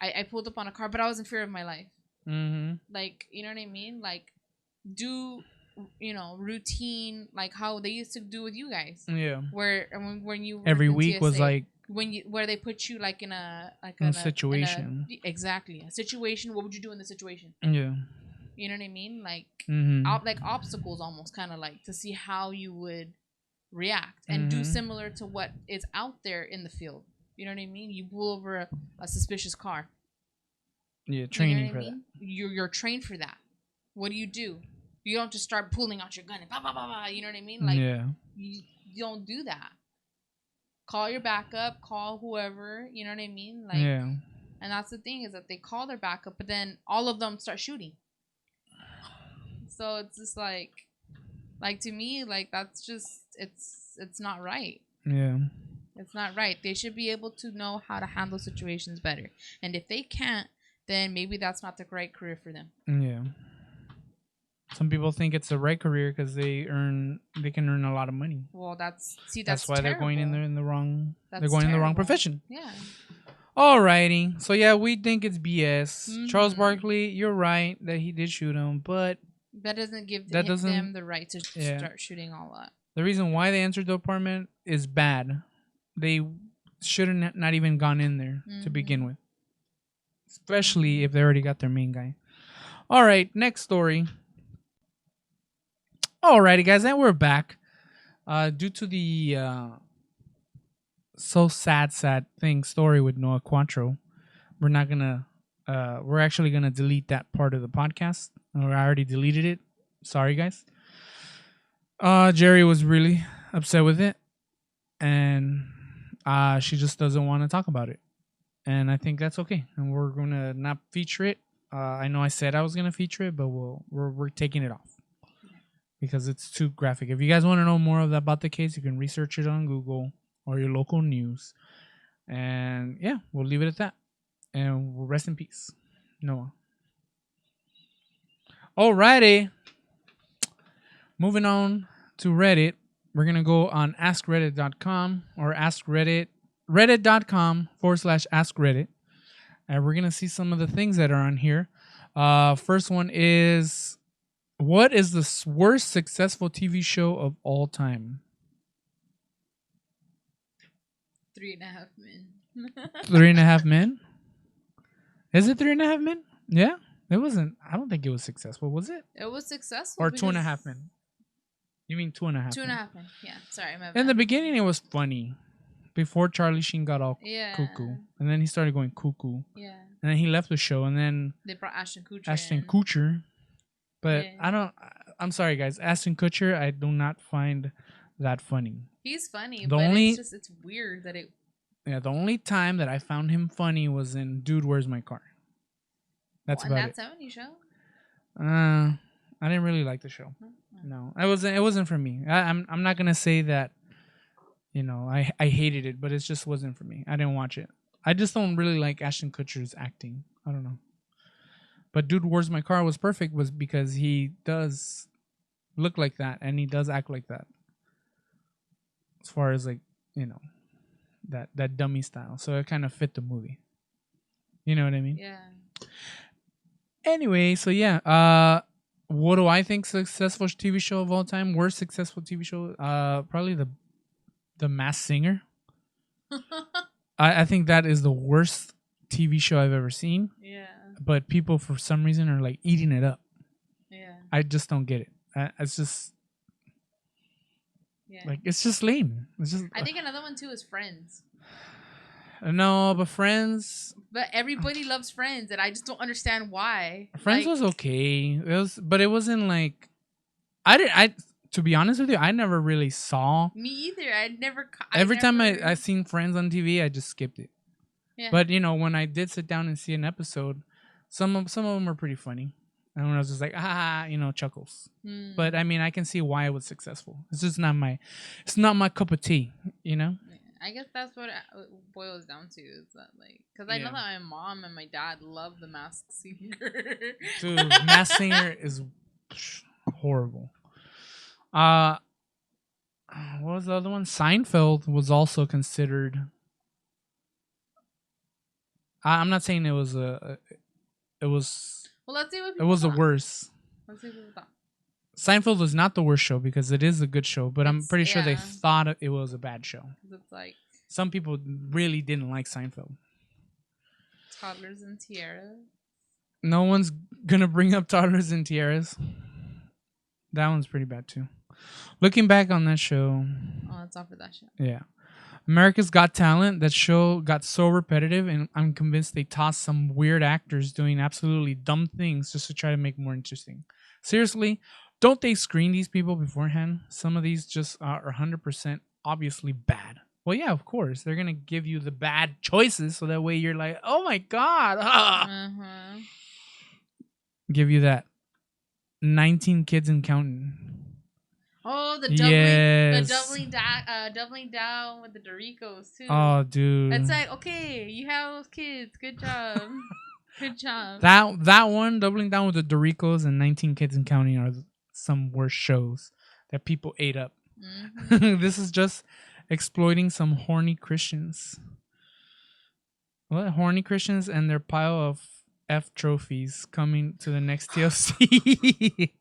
[SPEAKER 2] I pulled up on a car, but I was in fear of my life.
[SPEAKER 1] Mm-hmm.
[SPEAKER 2] Like, you know what I mean? Like, do routine like how they used to do with you guys.
[SPEAKER 1] Yeah.
[SPEAKER 2] Where when you
[SPEAKER 1] every week TSA, was like
[SPEAKER 2] where they put you like in a
[SPEAKER 1] situation.
[SPEAKER 2] Exactly, a situation. What would you do in the situation?
[SPEAKER 1] Yeah.
[SPEAKER 2] You know what I mean? Like
[SPEAKER 1] like
[SPEAKER 2] obstacles, almost kind of like to see how you would react and do similar to what is out there in the field. You know what I mean? You pull over a suspicious car.
[SPEAKER 1] Yeah, training for that.
[SPEAKER 2] You're trained for that. What do? You don't just start pulling out your gun and bah, bah, bah, bah, you know what I mean? Like, you don't do that. Call your backup, call whoever, you know what I mean? Like, and that's the thing, is that they call their backup, but then all of them start shooting. So it's just like to me, like, that's just, it's not right.
[SPEAKER 1] Yeah.
[SPEAKER 2] It's not right. They should be able to know how to handle situations better. And if they can't, then maybe that's not the right career for them.
[SPEAKER 1] Yeah. Some people think it's the right career because they can earn a lot of money.
[SPEAKER 2] Well, that's
[SPEAKER 1] why they're going in there in the wrong. They're going in the wrong profession.
[SPEAKER 2] Yeah.
[SPEAKER 1] Alrighty. So yeah, we think it's BS. Mm-hmm. Charles Barkley, you're right that he did shoot him, but
[SPEAKER 2] that doesn't give them the right to start shooting all up.
[SPEAKER 1] The reason why they entered the apartment is bad. They shouldn't not even gone in there to begin with, especially if they already got their main guy. All right, next story. Alrighty, guys, and we're back. Due to the so sad story with Noah Quattro, we're actually gonna delete that part of the podcast. I already deleted it. Sorry, guys. Jerry was really upset with it, and she just doesn't want to talk about it, and I think that's okay. And we're gonna not feature it. I know I said I was gonna feature it, but we're taking it off. Because it's too graphic. If you guys want to know more about the case, you can research it on Google or your local news. And yeah, we'll leave it at that. And we'll rest in peace, Noah. Alrighty. Moving on to Reddit. We're going to go on AskReddit.com or Reddit.com/AskReddit. And we're going to see some of the things that are on here. First one is... What is the worst successful TV show of all time?
[SPEAKER 2] 3.5 Men.
[SPEAKER 1] 3.5 Men? Is it 3.5 Men? Yeah. It wasn't. I don't think it was successful. Was it?
[SPEAKER 2] It was successful.
[SPEAKER 1] Or 2.5 Men? You mean 2.5 Men?
[SPEAKER 2] 2.5 Men. Yeah. Sorry. My bad.
[SPEAKER 1] In the beginning, it was funny. Before Charlie Sheen got all cuckoo. And then he started going cuckoo.
[SPEAKER 2] Yeah.
[SPEAKER 1] And then he left the show. And then
[SPEAKER 2] they brought Ashton
[SPEAKER 1] Kutcher. But I'm sorry, guys. Ashton Kutcher, I do not find that funny.
[SPEAKER 2] He's funny, it's weird that it...
[SPEAKER 1] Yeah, the only time that I found him funny was in Dude, Where's My Car? That's about it.
[SPEAKER 2] That 70s show?
[SPEAKER 1] I didn't really like the show. No, it wasn't for me. I'm not going to say that, I hated it, but it just wasn't for me. I didn't watch it. I just don't really like Ashton Kutcher's acting. I don't know. But Dude, Where's My Car was perfect was because he does look like that and he does act like that. As far as like, you know, that dummy style. So it kind of fit the movie. You know what I mean?
[SPEAKER 2] Yeah.
[SPEAKER 1] Anyway, so yeah. What do I think successful TV show of all time? Worst successful TV show? Probably the Masked Singer. I think that is the worst TV show I've ever seen.
[SPEAKER 2] Yeah.
[SPEAKER 1] But people, for some reason, are like eating it up.
[SPEAKER 2] Yeah.
[SPEAKER 1] I just don't get it. It's just...
[SPEAKER 2] Yeah.
[SPEAKER 1] Like, it's just lame. It's just...
[SPEAKER 2] I think another one, too, is Friends.
[SPEAKER 1] No, but Friends...
[SPEAKER 2] But everybody loves Friends, and I just don't understand why.
[SPEAKER 1] Friends was okay. But it wasn't like... To be honest with you, I never really saw...
[SPEAKER 2] Me either.
[SPEAKER 1] Every time I seen Friends on TV, I just skipped it.
[SPEAKER 2] Yeah.
[SPEAKER 1] But, you know, when I did sit down and see an episode, some of them were pretty funny. And when I was just like, you know, chuckles. But, I mean, I can see why it was successful. It's just not my cup of tea, you know?
[SPEAKER 2] I guess that's what it boils down to. Is that, like... Because I know that my mom and my dad love The Masked Singer.
[SPEAKER 1] Dude, Masked Singer is horrible. What was the other one? Seinfeld was also considered... I'm not saying it was Well,
[SPEAKER 2] let's see what
[SPEAKER 1] it was the worst.
[SPEAKER 2] Let's see what thought.
[SPEAKER 1] Seinfeld was not the worst show because it is a good show, but I'm pretty sure they thought it was a bad show.
[SPEAKER 2] It's like
[SPEAKER 1] some people really didn't like Seinfeld.
[SPEAKER 2] Toddlers and Tiaras.
[SPEAKER 1] No one's gonna bring up Toddlers and Tiaras. That one's pretty bad too. Looking back on that show.
[SPEAKER 2] Oh, it's off for that show.
[SPEAKER 1] Yeah. America's Got Talent, that show got so repetitive, and I'm convinced they tossed some weird actors doing absolutely dumb things just to try to make it more interesting. Seriously, don't they screen these people beforehand? Some of these just are 100% obviously bad. Well, yeah, of course. They're going to give you the bad choices so that way you're like, oh my God. Give you that. 19 Kids and Counting.
[SPEAKER 2] Oh, the doubling down with the Doricos too.
[SPEAKER 1] Oh, dude.
[SPEAKER 2] It's like, okay, you have those kids. Good job. Good job.
[SPEAKER 1] That one, Doubling Down with the Doricos and 19 Kids and Counting are some worst shows that people ate up. Mm-hmm. This is just exploiting some horny Christians. What? Horny Christians and their pile of F trophies coming to the next TLC.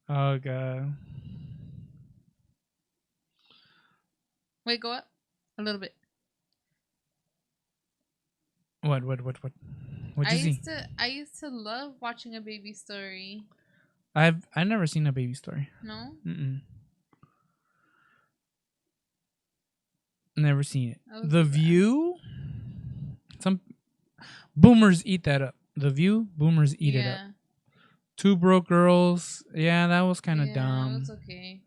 [SPEAKER 1] Oh, God.
[SPEAKER 2] Wait, go up a little bit.
[SPEAKER 1] What? What'd you see?
[SPEAKER 2] I used to love watching A Baby Story.
[SPEAKER 1] I've never seen A Baby Story.
[SPEAKER 2] No?
[SPEAKER 1] Mm-mm. Never seen it. The View? Some boomers eat that up. The View? Boomers eat it up. Two Broke Girls. Yeah, that was kind of dumb.
[SPEAKER 2] That was okay.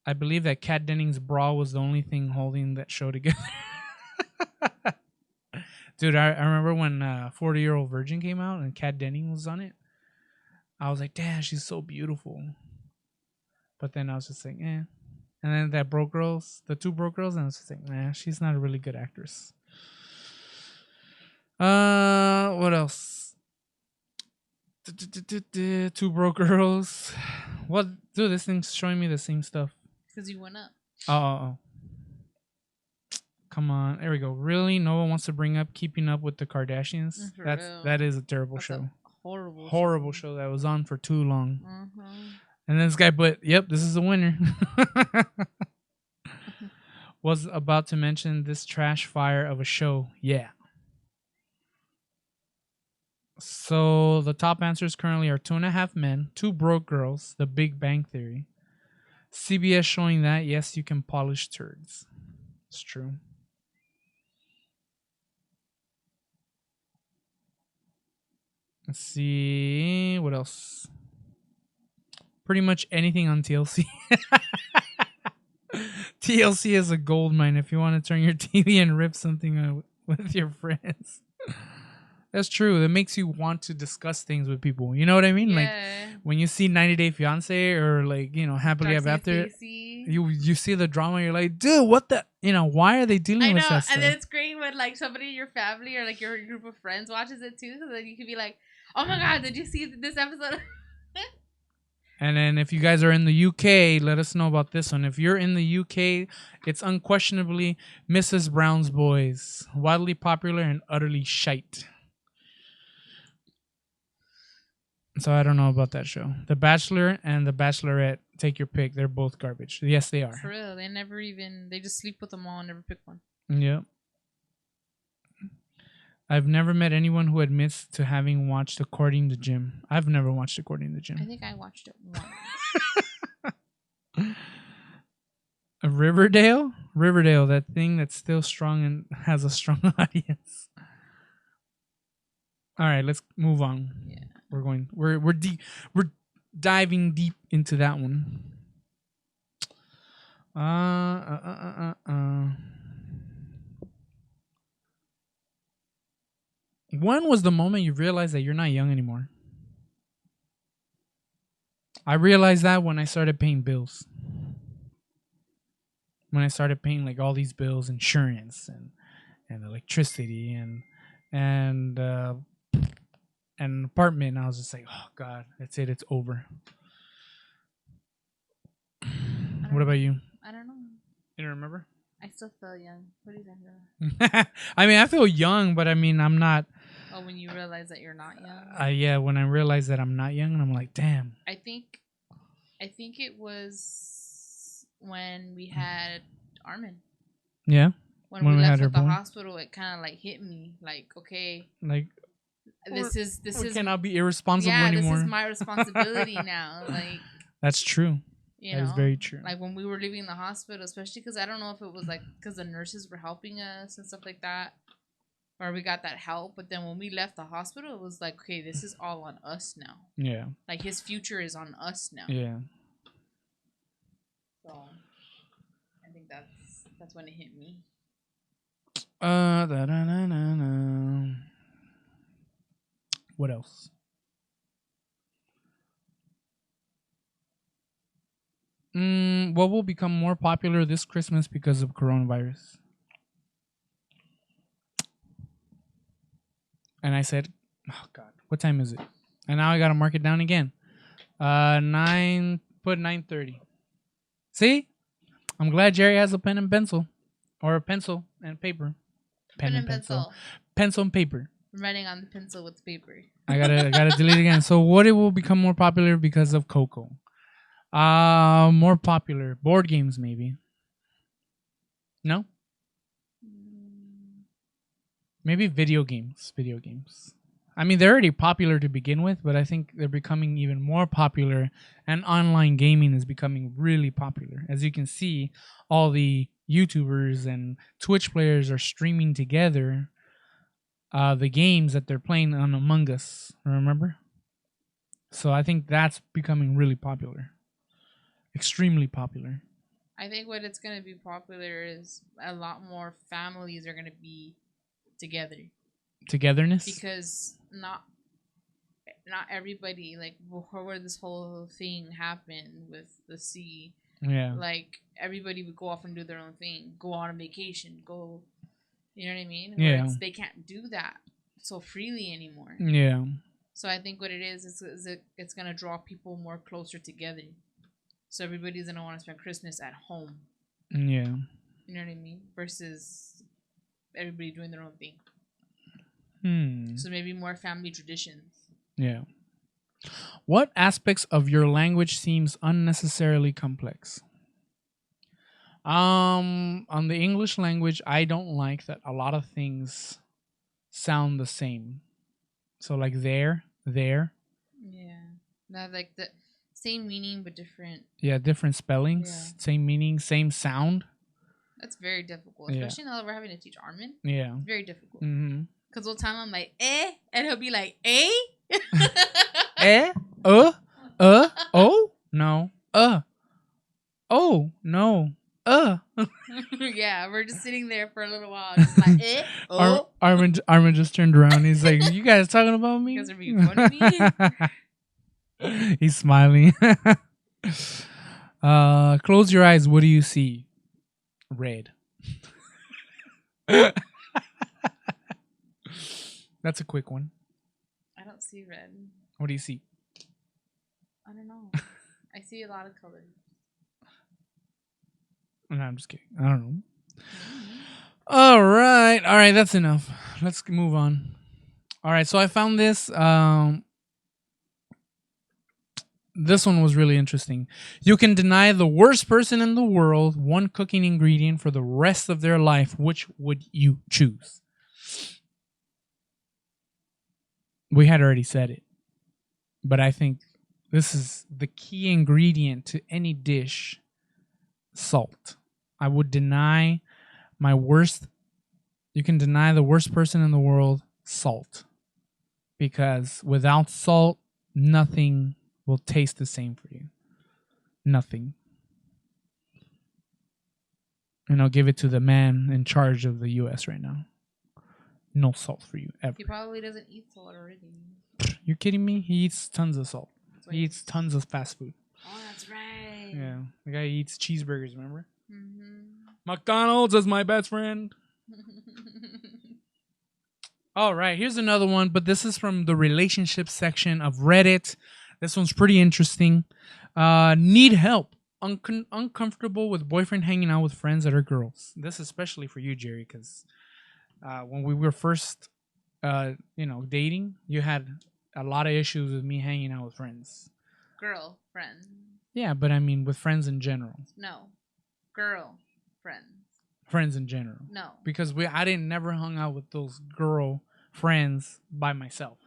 [SPEAKER 1] I believe that Kat Dennings' bra was the only thing holding that show together. Dude, I remember when 40-Year-Old Virgin came out and Kat Dennings was on it. I was like, damn, she's so beautiful. But then I was just like, eh. And then the Two Broke Girls, and I was just like, nah, she's not a really good actress. What else? Two Broke Girls. What? Dude, this thing's showing me the same stuff.
[SPEAKER 2] Because you went up.
[SPEAKER 1] Oh. Come on. There we go. Really? No one wants to bring up Keeping Up with the Kardashians? That is a terrible show. Horrible show that was on for too long. And then this guy yep, this is the winner. Was about to mention this trash fire of a show. Yeah. So the top answers currently are 2.5 Men, 2 Broke Girls, The Big Bang Theory. CBS showing that, yes, you can polish turds. It's true. Let's see. What else? Pretty much anything on TLC. TLC is a gold mine if you want to turn your TV and rip something with your friends. That's true. That makes you want to discuss things with people. You know what I mean? Yeah. Like when you see 90 Day Fiance or like, you know, Happily Ever After. You see the drama, you're like, dude, what the, why are they dealing with that stuff?
[SPEAKER 2] And then it's great when like somebody in your family or like your group of friends watches it too, so then you can be like, oh my god, did you see this episode?
[SPEAKER 1] And then if you guys are in the UK, let us know about this one. If you're in the UK, it's unquestionably Mrs. Brown's Boys. Wildly popular and utterly shite. So I don't know about that show. The Bachelor and The Bachelorette, take your pick. They're both garbage. Yes, they are.
[SPEAKER 2] For real. They just sleep with them all and never pick one.
[SPEAKER 1] Yep. I've never met anyone who admits to having watched According to Jim. I've never watched According to Jim.
[SPEAKER 2] I think I watched it once.
[SPEAKER 1] Riverdale, that thing that's still strong and has a strong audience. All right, let's move on.
[SPEAKER 2] Yeah.
[SPEAKER 1] We're diving deep into that one. When was the moment you realized that you're not young anymore? I realized that when I started paying bills. When I started paying like all these bills, insurance and electricity and an apartment, I was just like, oh god, that's it, it's over. What about you?
[SPEAKER 2] I don't know.
[SPEAKER 1] You don't remember?
[SPEAKER 2] I still feel young. What do you think?
[SPEAKER 1] I mean, I feel young, but I mean, I'm not.
[SPEAKER 2] Oh, when you realize that you're not young?
[SPEAKER 1] Yeah, when I realized that I'm not young, and I'm like, damn.
[SPEAKER 2] I think it was when we had Armin.
[SPEAKER 1] Yeah.
[SPEAKER 2] When we left at the hospital, it kind of like hit me, like, okay, like this is
[SPEAKER 1] cannot be irresponsible anymore.
[SPEAKER 2] This is my responsibility now. Like
[SPEAKER 1] that's true. That is very true.
[SPEAKER 2] Like when we were leaving the hospital, especially because I don't know if it was like because the nurses were helping us and stuff like that, or we got that help. But then when we left the hospital, it was like, okay, this is all on us now. Yeah. Like his future is on us now. Yeah. So I think that's when it hit me.
[SPEAKER 1] What else? What will become more popular this Christmas because of coronavirus? And I said, oh god, what time is it? And now I gotta mark it down again. 9:30. See? I'm glad Jerry has a pen and pencil. Or a pencil and paper. Pen and pencil. Pencil and paper.
[SPEAKER 2] I'm writing on the pencil with paper.
[SPEAKER 1] I gotta delete it again. So what it will become more popular because of Coco? More popular. Board games, maybe. No? Maybe video games. Video games. I mean, they're already popular to begin with, but I think they're becoming even more popular, and online gaming is becoming really popular. As you can see, all the YouTubers and Twitch players are streaming together the games that they're playing on Among Us, remember? So I think that's becoming really popular. Extremely popular.
[SPEAKER 2] I think what it's going to be popular is a lot more families are going to be together.
[SPEAKER 1] Togetherness?
[SPEAKER 2] Because not everybody, like before this whole thing happened with the sea, like everybody would go off and do their own thing, go on a vacation, go, you know what I mean? Yeah. They can't do that so freely anymore. Yeah. So I think what it is it's going to draw people more closer together. So everybody's going to want to spend Christmas at home. Yeah. You know what I mean? Versus everybody doing their own thing. So maybe more family traditions. Yeah.
[SPEAKER 1] What aspects of your language seems unnecessarily complex? On the English language, I don't like that a lot of things sound the same. So like there. Yeah.
[SPEAKER 2] Not like the same meaning but different.
[SPEAKER 1] Yeah, different spellings. Yeah. Same meaning, same sound.
[SPEAKER 2] That's very difficult. Especially now that we're having to teach Armin. Yeah. It's very difficult. Because we'll tell him like, eh? And he'll be like, eh?
[SPEAKER 1] Eh? Oh? No. Oh, no.
[SPEAKER 2] Yeah, we're just sitting there for a little while. Just like, eh? Oh?
[SPEAKER 1] Armin just turned around. He's like, you guys talking about me?
[SPEAKER 2] You guys are being funny to me?
[SPEAKER 1] He's smiling. Close your eyes. What do you see? Red. That's a quick one.
[SPEAKER 2] I don't see red.
[SPEAKER 1] What do you see?
[SPEAKER 2] I don't know. I see a lot of colors.
[SPEAKER 1] No, I'm just kidding. I don't know. All right, that's enough. Let's move on. All right, so I found this. This one was really interesting. You can deny the worst person in the world one cooking ingredient for the rest of their life. Which would you choose? We had already said it, but I think this is the key ingredient to any dish. Salt. I would deny my worst. You can deny the worst person in the world salt, because without salt, nothing will taste the same for you. Nothing. And I'll give it to the man in charge of the U.S. right now. No salt for you ever.
[SPEAKER 2] He probably doesn't eat salt already.
[SPEAKER 1] You kidding me? He eats tons of salt. He eats tons of fast food.
[SPEAKER 2] Oh, that's right.
[SPEAKER 1] Yeah, the guy eats cheeseburgers. Remember?
[SPEAKER 2] Mm-hmm.
[SPEAKER 1] McDonald's is my best friend. All right, here's another one, but this is from the relationship section of Reddit. This one's pretty interesting. Need help. Uncomfortable with boyfriend hanging out with friends that are girls. This is especially for you, Jerry, because when we were first, dating, you had a lot of issues with me hanging out with friends.
[SPEAKER 2] Girl friends.
[SPEAKER 1] Yeah, but I mean with friends in general.
[SPEAKER 2] No, girl friends.
[SPEAKER 1] Friends in general.
[SPEAKER 2] No,
[SPEAKER 1] because I didn't never hung out with those girl friends by myself.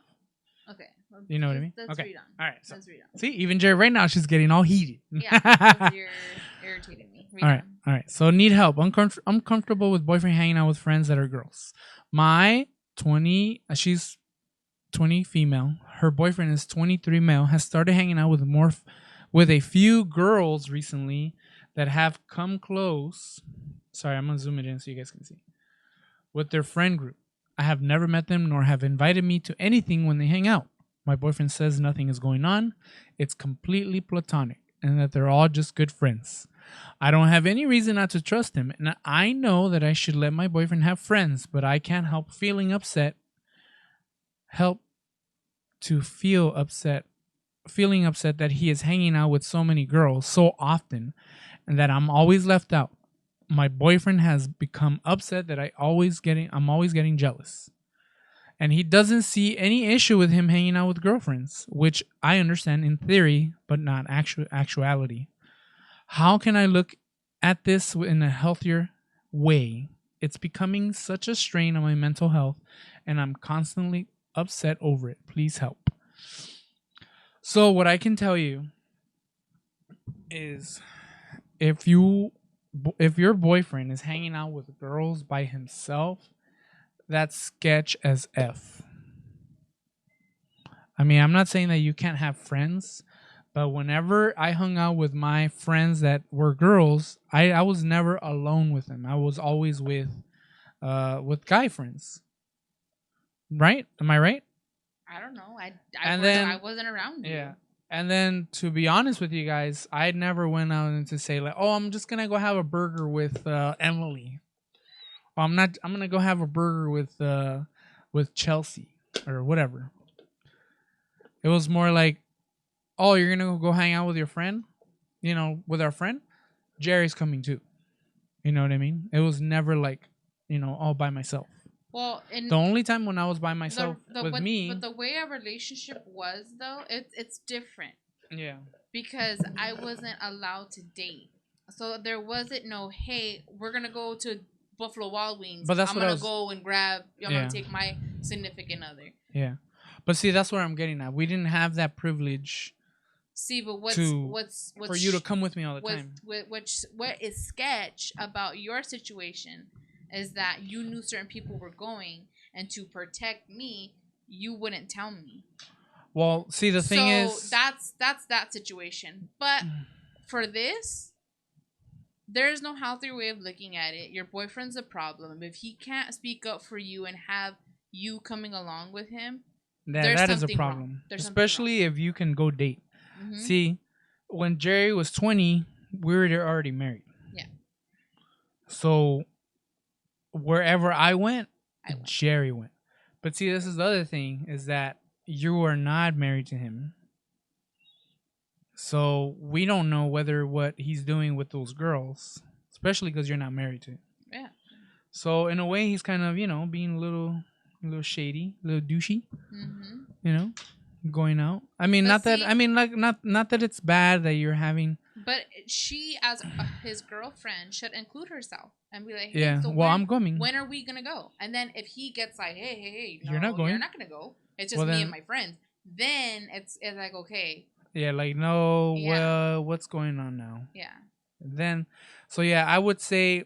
[SPEAKER 2] Okay.
[SPEAKER 1] You know what I mean?
[SPEAKER 2] Let's
[SPEAKER 1] okay.
[SPEAKER 2] read on.
[SPEAKER 1] All right. So,
[SPEAKER 2] let's read on.
[SPEAKER 1] See, even Jerry right now, she's getting all heated.
[SPEAKER 2] Yeah, because you're irritating me. Read
[SPEAKER 1] all right.
[SPEAKER 2] on.
[SPEAKER 1] All right. So need help. Uncomfortable with boyfriend hanging out with friends that are girls. My 20, she's 20 female. Her boyfriend is 23 male. Has started hanging out with a few girls recently that have come close. Sorry, I'm gonna zoom it in so you guys can see. With their friend group. I have never met them nor have invited me to anything when they hang out. My boyfriend says nothing is going on. It's completely platonic and that they're all just good friends. I don't have any reason not to trust him, and I know that I should let my boyfriend have friends, but I can't help feeling upset. Feeling upset that he is hanging out with so many girls so often and that I'm always left out. My boyfriend has become upset that I'm always getting jealous. And he doesn't see any issue with him hanging out with girlfriends, which I understand in theory, but not actuality. How can I look at this in a healthier way? It's becoming such a strain on my mental health, and I'm constantly upset over it. Please help. So what I can tell you is if your boyfriend is hanging out with girls by himself, that's sketch as F. I mean, I'm not saying that you can't have friends, but whenever I hung out with my friends that were girls, I was never alone with them. I was always with guy friends. Right? Am I right?
[SPEAKER 2] I don't know. I wasn't around you.
[SPEAKER 1] Yeah. And then, to be honest with you guys, I never went out and to say like, "Oh, I'm just gonna go have a burger with Emily." Or I'm gonna go have a burger with Chelsea or whatever. It was more like, "Oh, you're gonna go hang out with your friend, with our friend. Jerry's coming too." You know what I mean? It was never like, all by myself.
[SPEAKER 2] Well,
[SPEAKER 1] the only time when I was by myself but
[SPEAKER 2] the way our relationship was though, it's different.
[SPEAKER 1] Yeah.
[SPEAKER 2] Because I wasn't allowed to date, so there wasn't no, hey, we're gonna go to Buffalo Wild Wings.
[SPEAKER 1] But that's
[SPEAKER 2] I'm gonna go and grab. I'm gonna take my significant other.
[SPEAKER 1] Yeah, but see, that's what I'm getting at. We didn't have that privilege.
[SPEAKER 2] See, but what's
[SPEAKER 1] for you to come with me all the time?
[SPEAKER 2] What is sketch about your situation is that you knew certain people were going, and to protect me, you wouldn't tell me.
[SPEAKER 1] Well, see, the thing is,
[SPEAKER 2] that's that situation. But for this, there's no healthy way of looking at it. Your boyfriend's a problem. If he can't speak up for you and have you coming along with him,
[SPEAKER 1] that is a problem. Especially if you can go date. Mm-hmm. See, when Jerry was 20, we were already married.
[SPEAKER 2] Yeah.
[SPEAKER 1] So wherever I went, Jerry went. But see, this is the other thing, is that you are not married to him. So we don't know whether what he's doing with those girls, especially because you're not married to him.
[SPEAKER 2] Yeah.
[SPEAKER 1] So in a way, he's kind of, being a little shady, a little douchey. Mm-hmm. Going out. I mean, not that it's bad that you're having.
[SPEAKER 2] But she, as his girlfriend, should include herself and be like, hey,
[SPEAKER 1] yeah.
[SPEAKER 2] So
[SPEAKER 1] I'm coming.
[SPEAKER 2] When are we gonna go? And then if he gets like, hey, no,
[SPEAKER 1] you're not going.
[SPEAKER 2] You're not gonna go. It's just me and my friends. Then it's like, okay.
[SPEAKER 1] Yeah, like, no. Yeah. Well, what's going on now?
[SPEAKER 2] Yeah.
[SPEAKER 1] Then, so yeah, I would say,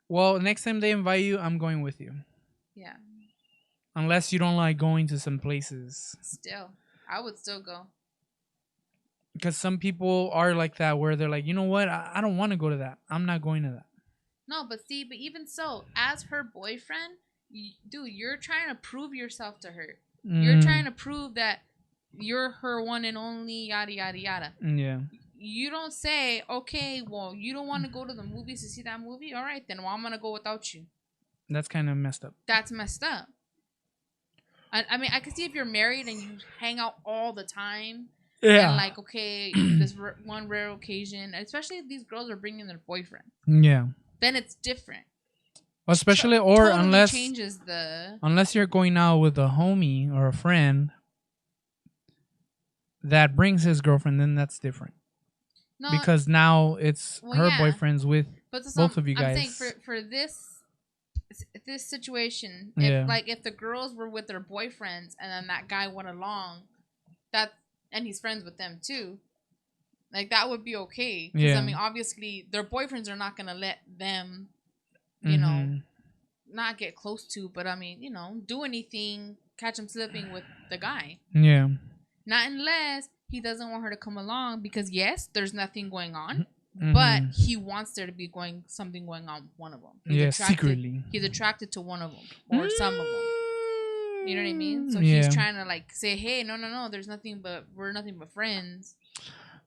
[SPEAKER 1] well, next time they invite you, I'm going with you.
[SPEAKER 2] Yeah.
[SPEAKER 1] Unless you don't like going to some places.
[SPEAKER 2] Still, I would still go.
[SPEAKER 1] Because some people are like that, where they're like, you know what? I don't want to go to that. I'm not going to that.
[SPEAKER 2] No, but even so, as her boyfriend, dude, you're trying to prove yourself to her. You're trying to prove that you're her one and only, yada, yada, yada.
[SPEAKER 1] Yeah.
[SPEAKER 2] You don't say, okay, well, you don't want to go to the movies to see that movie? All right, then, well, I'm going to go without you.
[SPEAKER 1] That's kind of messed up.
[SPEAKER 2] That's messed up. I mean, I can see if you're married and you hang out all the time. Yeah. And like, okay, this one rare occasion, especially if these girls are bringing their boyfriend.
[SPEAKER 1] Yeah.
[SPEAKER 2] Then it's different.
[SPEAKER 1] Especially, or
[SPEAKER 2] totally
[SPEAKER 1] unless
[SPEAKER 2] changes
[SPEAKER 1] unless you're going out with a homie or a friend that brings his girlfriend, then that's different. No, because now it's her boyfriend's with both of you guys.
[SPEAKER 2] I'm saying for this situation, if the girls were with their boyfriends and then that guy went along, and he's friends with them too, like, that would be okay. Because I mean, obviously their boyfriends are not gonna let them, you know, not get close to, but I mean, do anything, catch him slipping with the guy.
[SPEAKER 1] Yeah.
[SPEAKER 2] Not unless he doesn't want her to come along, because yes, there's nothing going on, but he wants there to be something going on with one of them.
[SPEAKER 1] Secretly.
[SPEAKER 2] He's attracted to one of them or some of them. You know what I mean? So he's trying to like say, hey, no, there's nothing but we're nothing but friends.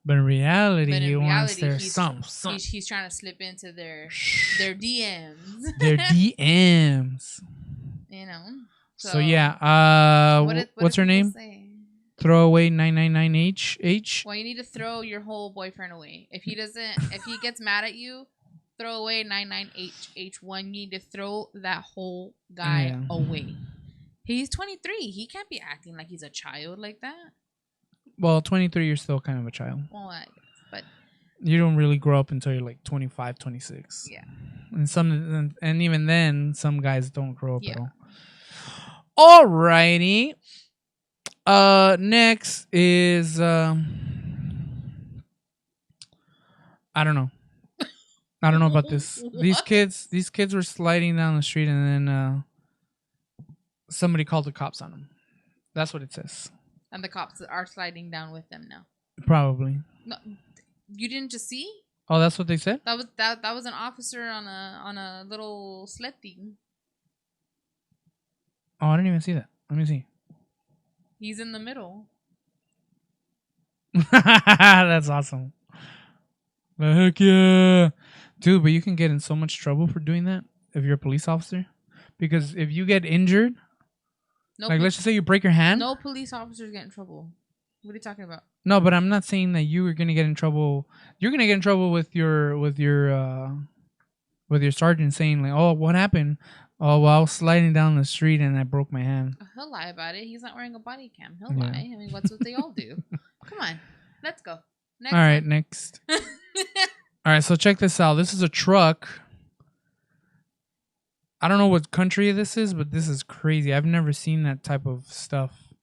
[SPEAKER 1] But in reality, he wants their some.
[SPEAKER 2] He's trying to slip into their DMs.
[SPEAKER 1] Their DMs. So yeah. What's her name? Throw away 999H.
[SPEAKER 2] Well, you need to throw your whole boyfriend away. If he gets mad at you, throw away 99H1. You need to throw that whole guy away. He's 23. He can't be acting like he's a child like that.
[SPEAKER 1] Well, 23, you're still kind of a child.
[SPEAKER 2] Well, I guess, but
[SPEAKER 1] you don't really grow up until you're like 25, 26.
[SPEAKER 2] Yeah.
[SPEAKER 1] And even then, some guys don't grow up at all. Alrighty. Next is I don't know. I don't know about this. These kids were sliding down the street, and then somebody called the cops on them. That's what it says.
[SPEAKER 2] And the cops are sliding down with them now.
[SPEAKER 1] Probably.
[SPEAKER 2] No, you didn't just see?
[SPEAKER 1] Oh, that's what they said?
[SPEAKER 2] That was an officer on a little sled thing.
[SPEAKER 1] Oh, I didn't even see that. Let me see.
[SPEAKER 2] He's in the middle.
[SPEAKER 1] That's awesome. Heck yeah. Dude, but you can get in so much trouble for doing that if you're a police officer. Because if you get injured, let's just say you break your hand.
[SPEAKER 2] No police officers get in trouble. What are you talking about?
[SPEAKER 1] No, but I'm not saying that you are going to get in trouble. You're going to get in trouble with your sergeant saying like, "Oh, what happened? Oh, well, I was sliding down the street and I broke my hand."
[SPEAKER 2] He'll lie about it. He's not wearing a body cam. He'll lie. I mean, what's what they all do? Come on, let's go. Next.
[SPEAKER 1] All right, next. All right, so check this out. This is a truck. I don't know what country this is, but this is crazy. I've never seen that type of stuff.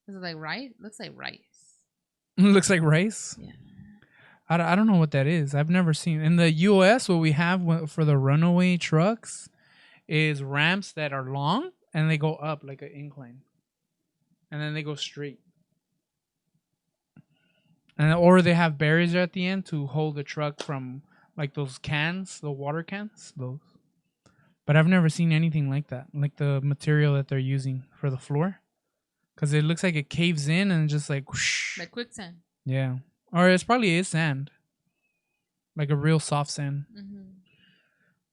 [SPEAKER 2] Is it like rice? Looks like rice.
[SPEAKER 1] Looks like rice?
[SPEAKER 2] Yeah.
[SPEAKER 1] I don't know what that is. I've never seen. In the U.S., what we have for the runaway trucks is ramps that are long and they go up like an incline. And then they go straight. Or they have barriers at the end to hold the truck from like those cans, the water cans, those. But I've never seen anything like that, like the material that they're using for the floor. Because it looks like it caves in and just like whoosh.
[SPEAKER 2] Like quicksand.
[SPEAKER 1] Yeah. Or it probably is sand. like a real soft sand.
[SPEAKER 2] Mm-hmm.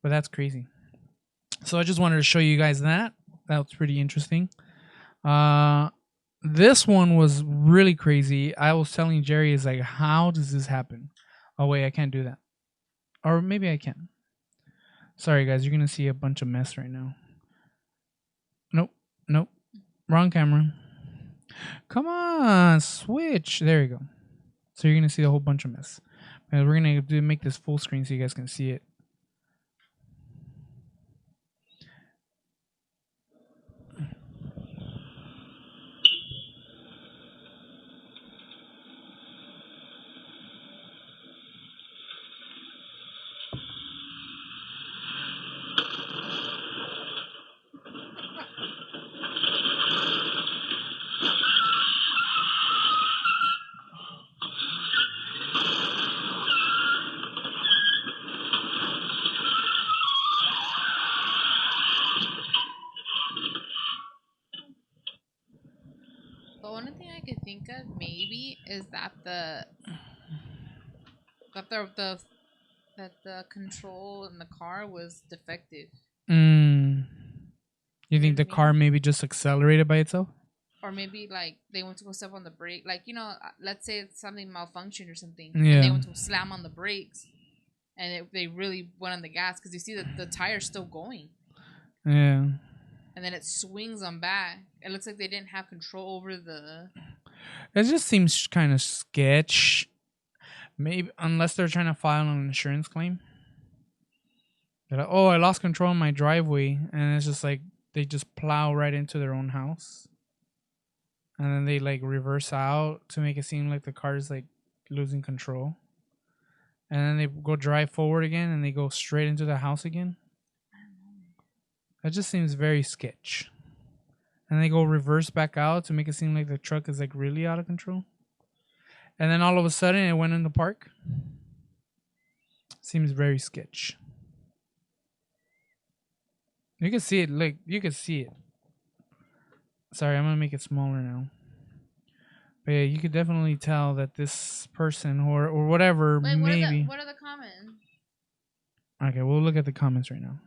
[SPEAKER 1] But that's crazy. So I just wanted to show you guys that. That was pretty interesting. This one was really crazy. I was telling Jerry, is like, how does this happen? Oh wait, I can't do that. Or maybe I can. Sorry guys, you're gonna see a bunch of mess right now. Nope. Wrong camera. Come on, switch. There you go. So you're gonna see a whole bunch of mess. And we're gonna make this full screen so you guys can see it.
[SPEAKER 2] The only thing I could think of maybe is that the control in the car was defective.
[SPEAKER 1] You think the car maybe just accelerated by itself?
[SPEAKER 2] Or maybe like they went to go step on the brake. Like, let's say it's something malfunctioned or something.
[SPEAKER 1] Yeah.
[SPEAKER 2] And they went to slam on the brakes. And they really went on the gas because you see that the tire's still going.
[SPEAKER 1] Yeah.
[SPEAKER 2] And then it swings them back. It looks like they didn't have control over the...
[SPEAKER 1] It just seems kind of sketch. Maybe unless they're trying to file an insurance claim. They're like, oh, I lost control of my driveway. And it's just like they just plow right into their own house. And then they like reverse out to make it seem like the car is like losing control. And then they go drive forward again and they go straight into the house again. That just seems very sketch. And they go reverse back out to make it seem like the truck is like really out of control. And then all of a sudden it went in the park. Seems very sketch. You can see it. Like, you can see it. Sorry, I'm going to make it smaller now. But yeah, you could definitely tell that this person or whatever,
[SPEAKER 2] Wait,
[SPEAKER 1] maybe.
[SPEAKER 2] What are the comments?
[SPEAKER 1] Okay, we'll look at the comments right now.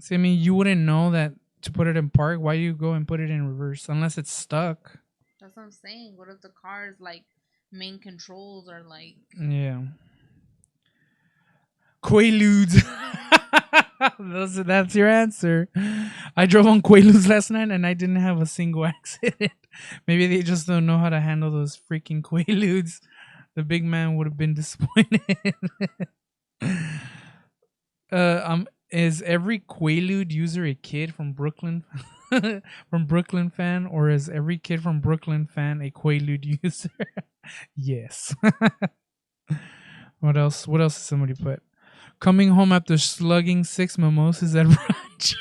[SPEAKER 1] See, I mean, you wouldn't know that to put it in park. Why do you go and put it in reverse? Unless it's stuck.
[SPEAKER 2] That's what I'm saying. What if the car's like main controls are like...
[SPEAKER 1] Yeah. Quaaludes. That's your answer. I drove on Quaaludes last night and I didn't have a single accident. Maybe they just don't know how to handle those freaking Quaaludes. The big man would have been disappointed. Is every Quaalude user a kid from Brooklyn? From Brooklyn fan, or is every kid from Brooklyn fan a Quaalude user? Yes. What else? What else did somebody put? Coming home after slugging 6 mimosas at brunch.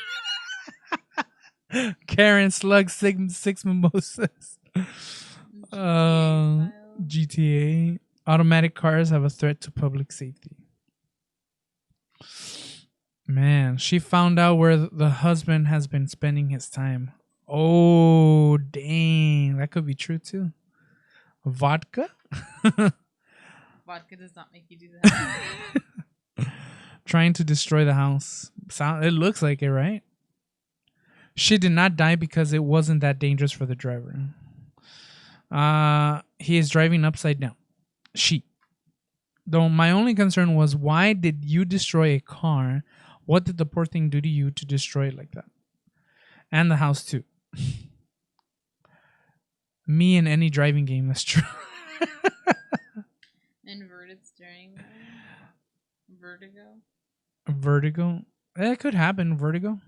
[SPEAKER 1] Karen slugged 6 mimosas. GTA. Automatic cars have a threat to public safety. Man, she found out where the husband has been spending his time. Oh, dang. That could be true, too. Vodka?
[SPEAKER 2] Vodka does not make you do that.
[SPEAKER 1] Trying to destroy the house. It looks like it, right? She did not die because it wasn't that dangerous for the driver. He is driving upside down. Though my only concern was, why did you destroy a car? What did the poor thing do to you to destroy it like that? And the house too. Me in any driving game, that's true.
[SPEAKER 2] Inverted steering wheel.
[SPEAKER 1] Vertigo? It could happen, vertigo.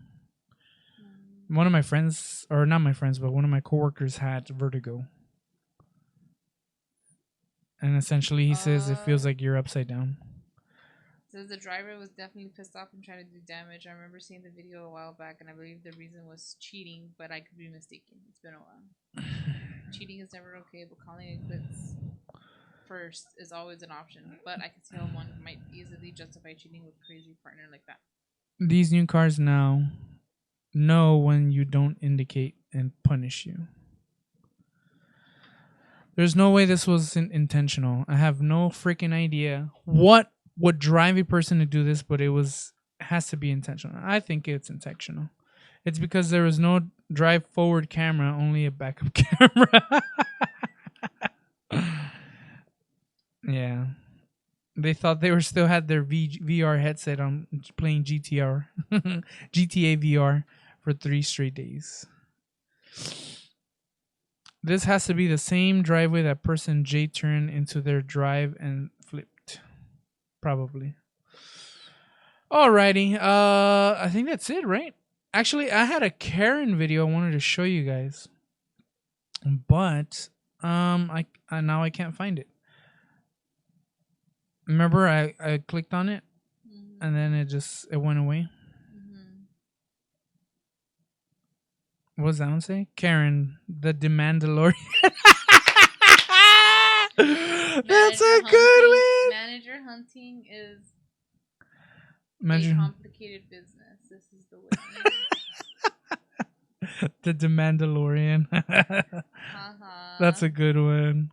[SPEAKER 1] One of my friends, or not my friends, but one of my coworkers had vertigo. And essentially he says it feels like you're upside down.
[SPEAKER 2] Says the driver was definitely pissed off and trying to do damage. I remember seeing the video a while back and I believe the reason was cheating, but I could be mistaken. It's been a while. Cheating is never okay, but calling it quits first is always an option. But I can see how one might easily justify cheating with a crazy partner like that.
[SPEAKER 1] These new cars now know when you don't indicate and punish you. There's no way this was intentional. I have no freaking idea what would drive a person to do this, but it has to be intentional. I think it's intentional. It's because there was no drive forward camera, only a backup camera. Yeah. They thought they still had their VR headset on playing GTA VR for 3 straight days. This has to be the same driveway that person J turned into their drive and flipped. Probably. Alrighty. I think that's it, right? Actually, I had a Karen video I wanted to show you guys. But I now I can't find it. Remember I clicked on it and then it went away. What does that one say? Karen, the Demandalorian. That's a good one.
[SPEAKER 2] Manager hunting is a complicated business. This is the way.
[SPEAKER 1] The Demandalorian. That's a good one.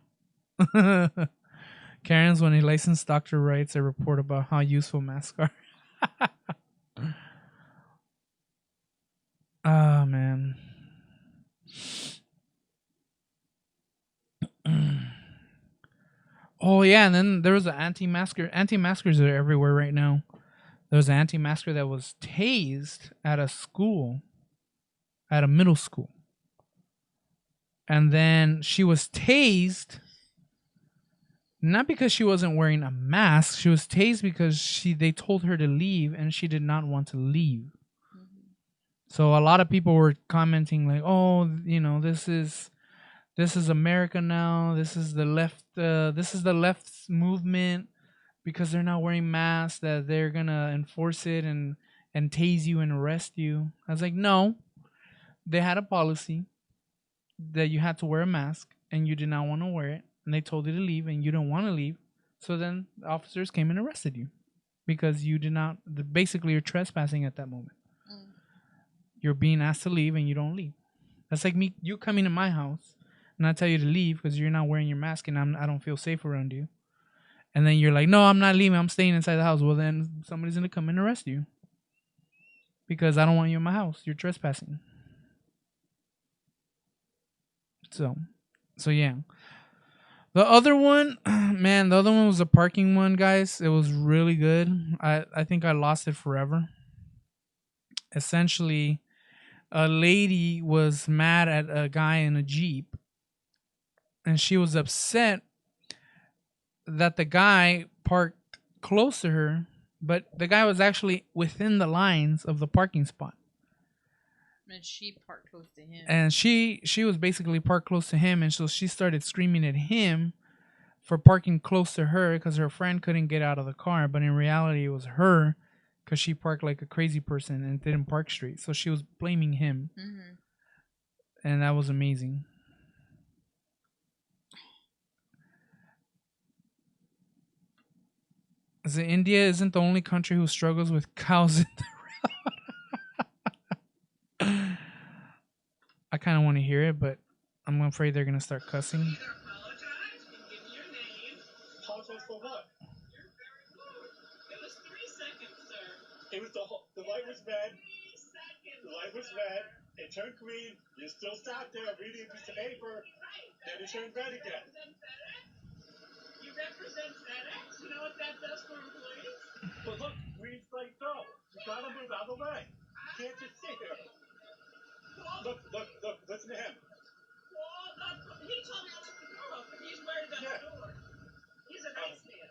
[SPEAKER 1] Karen's when a licensed doctor writes a report about how useful masks are. Oh, man. Oh, yeah, and then there was an anti-masker. Anti-maskers are everywhere right now. There was an anti-masker that was tased at a school, at a middle school. And then she was tased, not because she wasn't wearing a mask. She was tased because they told her to leave, and she did not want to leave. So a lot of people were commenting like, "Oh, you know, this is America now. This is the left. This is the left's movement because they're not wearing masks. That they're gonna enforce it and tase you and arrest you." I was like, "No, they had a policy that you had to wear a mask, and you did not want to wear it, and they told you to leave, and you don't want to leave. So then the officers came and arrested you because you did not. Basically, you're trespassing at that moment. You're being asked to leave, and you don't leave. That's like you coming to my house." And I tell you to leave because you're not wearing your mask and I don't feel safe around you. And then you're like, "No, I'm not leaving. I'm staying inside the house." Well, then somebody's going to come and arrest you because I don't want you in my house. You're trespassing. So yeah. The other one, man, the other one was a parking one, guys. It was really good. I think I lost it forever. Essentially, a lady was mad at a guy in a Jeep. And she was upset that the guy parked close to her, but the guy was actually within the lines of the parking spot.
[SPEAKER 2] And she parked close to him.
[SPEAKER 1] And she was basically parked close to him, and so she started screaming at him for parking close to her because her friend couldn't get out of the car. But in reality, it was her because she parked like a crazy person and didn't park straight. So she was blaming him. And that was amazing. So India isn't the only country who struggles with cows in the road. I kind of want to hear it, but I'm afraid they're going to start cussing.
[SPEAKER 3] Apologize for what? You're very rude. It was 3 seconds, sir. It was the light was red. 3 seconds. The light was red. It turned green. You still sat there reading a piece of paper. Then it turned red again. You represent FedEx? You know what that does for employees? But look, green's like go. You gotta move out of the way. You can't just sit here. Look, listen to him. Well, he told me to let the door open. He's worried about the door. He's a nice man.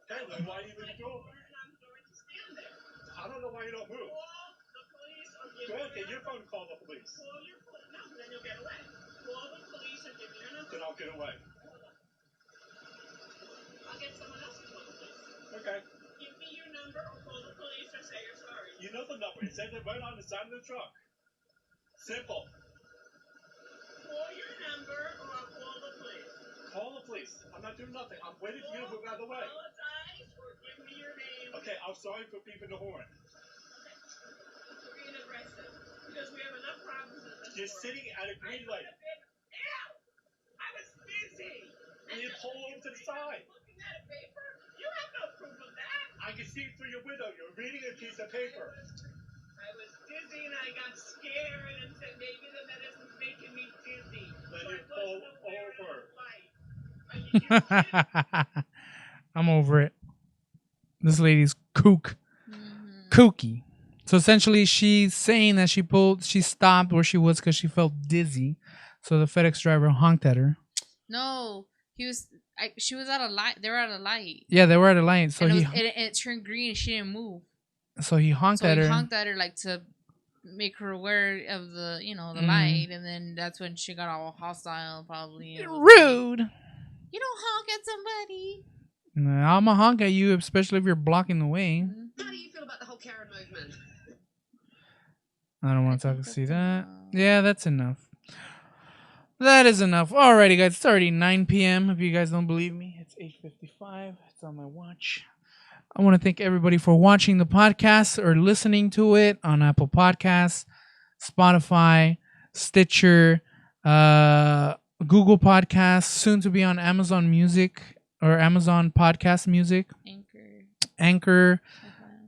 [SPEAKER 3] Okay, then why do you leave the door open? I'm going to stand there. I don't know why you don't move. Call the police or give me your number. Get your phone and call the police. Call your police. No, then you'll get away. Call the police or give me your number. Then I'll get away. I'll get someone else to call the police. Okay. Give me your number or call the police or say you're sorry. You know the number. It says it right on the side of the truck. Simple. Call your number or I'll call the police. Call the police. I'm not doing nothing. I'm waiting for you to move out of the way. Apologize or give me your name. Okay, I'm sorry for beeping the horn. Okay. We're being aggressive because we have enough problems in this. You're sitting at a green light. Ew! I was busy. dizzy. And you pull over to the side.
[SPEAKER 4] Looking at a paper? You have no proof of that.
[SPEAKER 3] I can see through your window. You're reading a piece of paper.
[SPEAKER 4] I was dizzy and I got scared and said maybe the medicine's making me dizzy.
[SPEAKER 3] Then
[SPEAKER 4] So
[SPEAKER 3] you
[SPEAKER 4] I
[SPEAKER 3] pull
[SPEAKER 4] wasn't aware of
[SPEAKER 3] over.
[SPEAKER 4] the light. Are you kidding?
[SPEAKER 1] I'm over it. This lady's kooky. So essentially, she's saying that she stopped where she was because she felt dizzy. So the FedEx driver honked at her.
[SPEAKER 2] No, she was at a light. They were at a light.
[SPEAKER 1] Yeah, they were at a light. So
[SPEAKER 2] and it turned green and she didn't move.
[SPEAKER 1] So he honked at her.
[SPEAKER 2] He honked at her like to make her aware of the light, and then that's when she got all hostile, probably.
[SPEAKER 1] Rude.
[SPEAKER 2] You don't honk at somebody.
[SPEAKER 1] Nah, I'm gonna honk at you, especially if you're blocking the way.
[SPEAKER 4] How do you feel about the whole Karen movement?
[SPEAKER 1] I don't want to talk. See that? Yeah, that's enough. That is enough. Alrighty, guys. It's already 9 p.m. If you guys don't believe me, it's 8:55. It's on my watch. I want to thank everybody for watching the podcast or listening to it on Apple Podcasts, Spotify, Stitcher, Google Podcasts, soon to be on Amazon Music or Amazon Podcast Music, Anchor,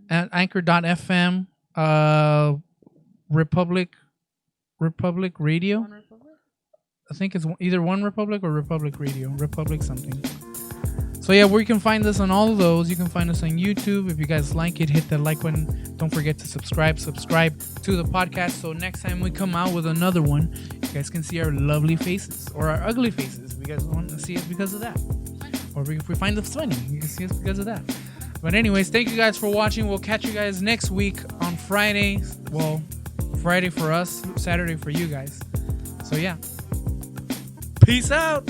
[SPEAKER 1] at Anchor.fm, Republic Radio.
[SPEAKER 2] One Republic?
[SPEAKER 1] I think it's either One Republic or Republic Radio, Republic something. So yeah, where you can find us on all of those. You can find us on YouTube. If you guys like it, hit that like button. Don't forget to subscribe to the podcast. So next time we come out with another one, you guys can see our lovely faces or our ugly faces. If you guys want to see us because of that. Or if we find us funny, you can see us because of that. But anyways, thank you guys for watching. We'll catch you guys next week on Friday. Well, Friday for us, Saturday for you guys. So yeah. Peace out.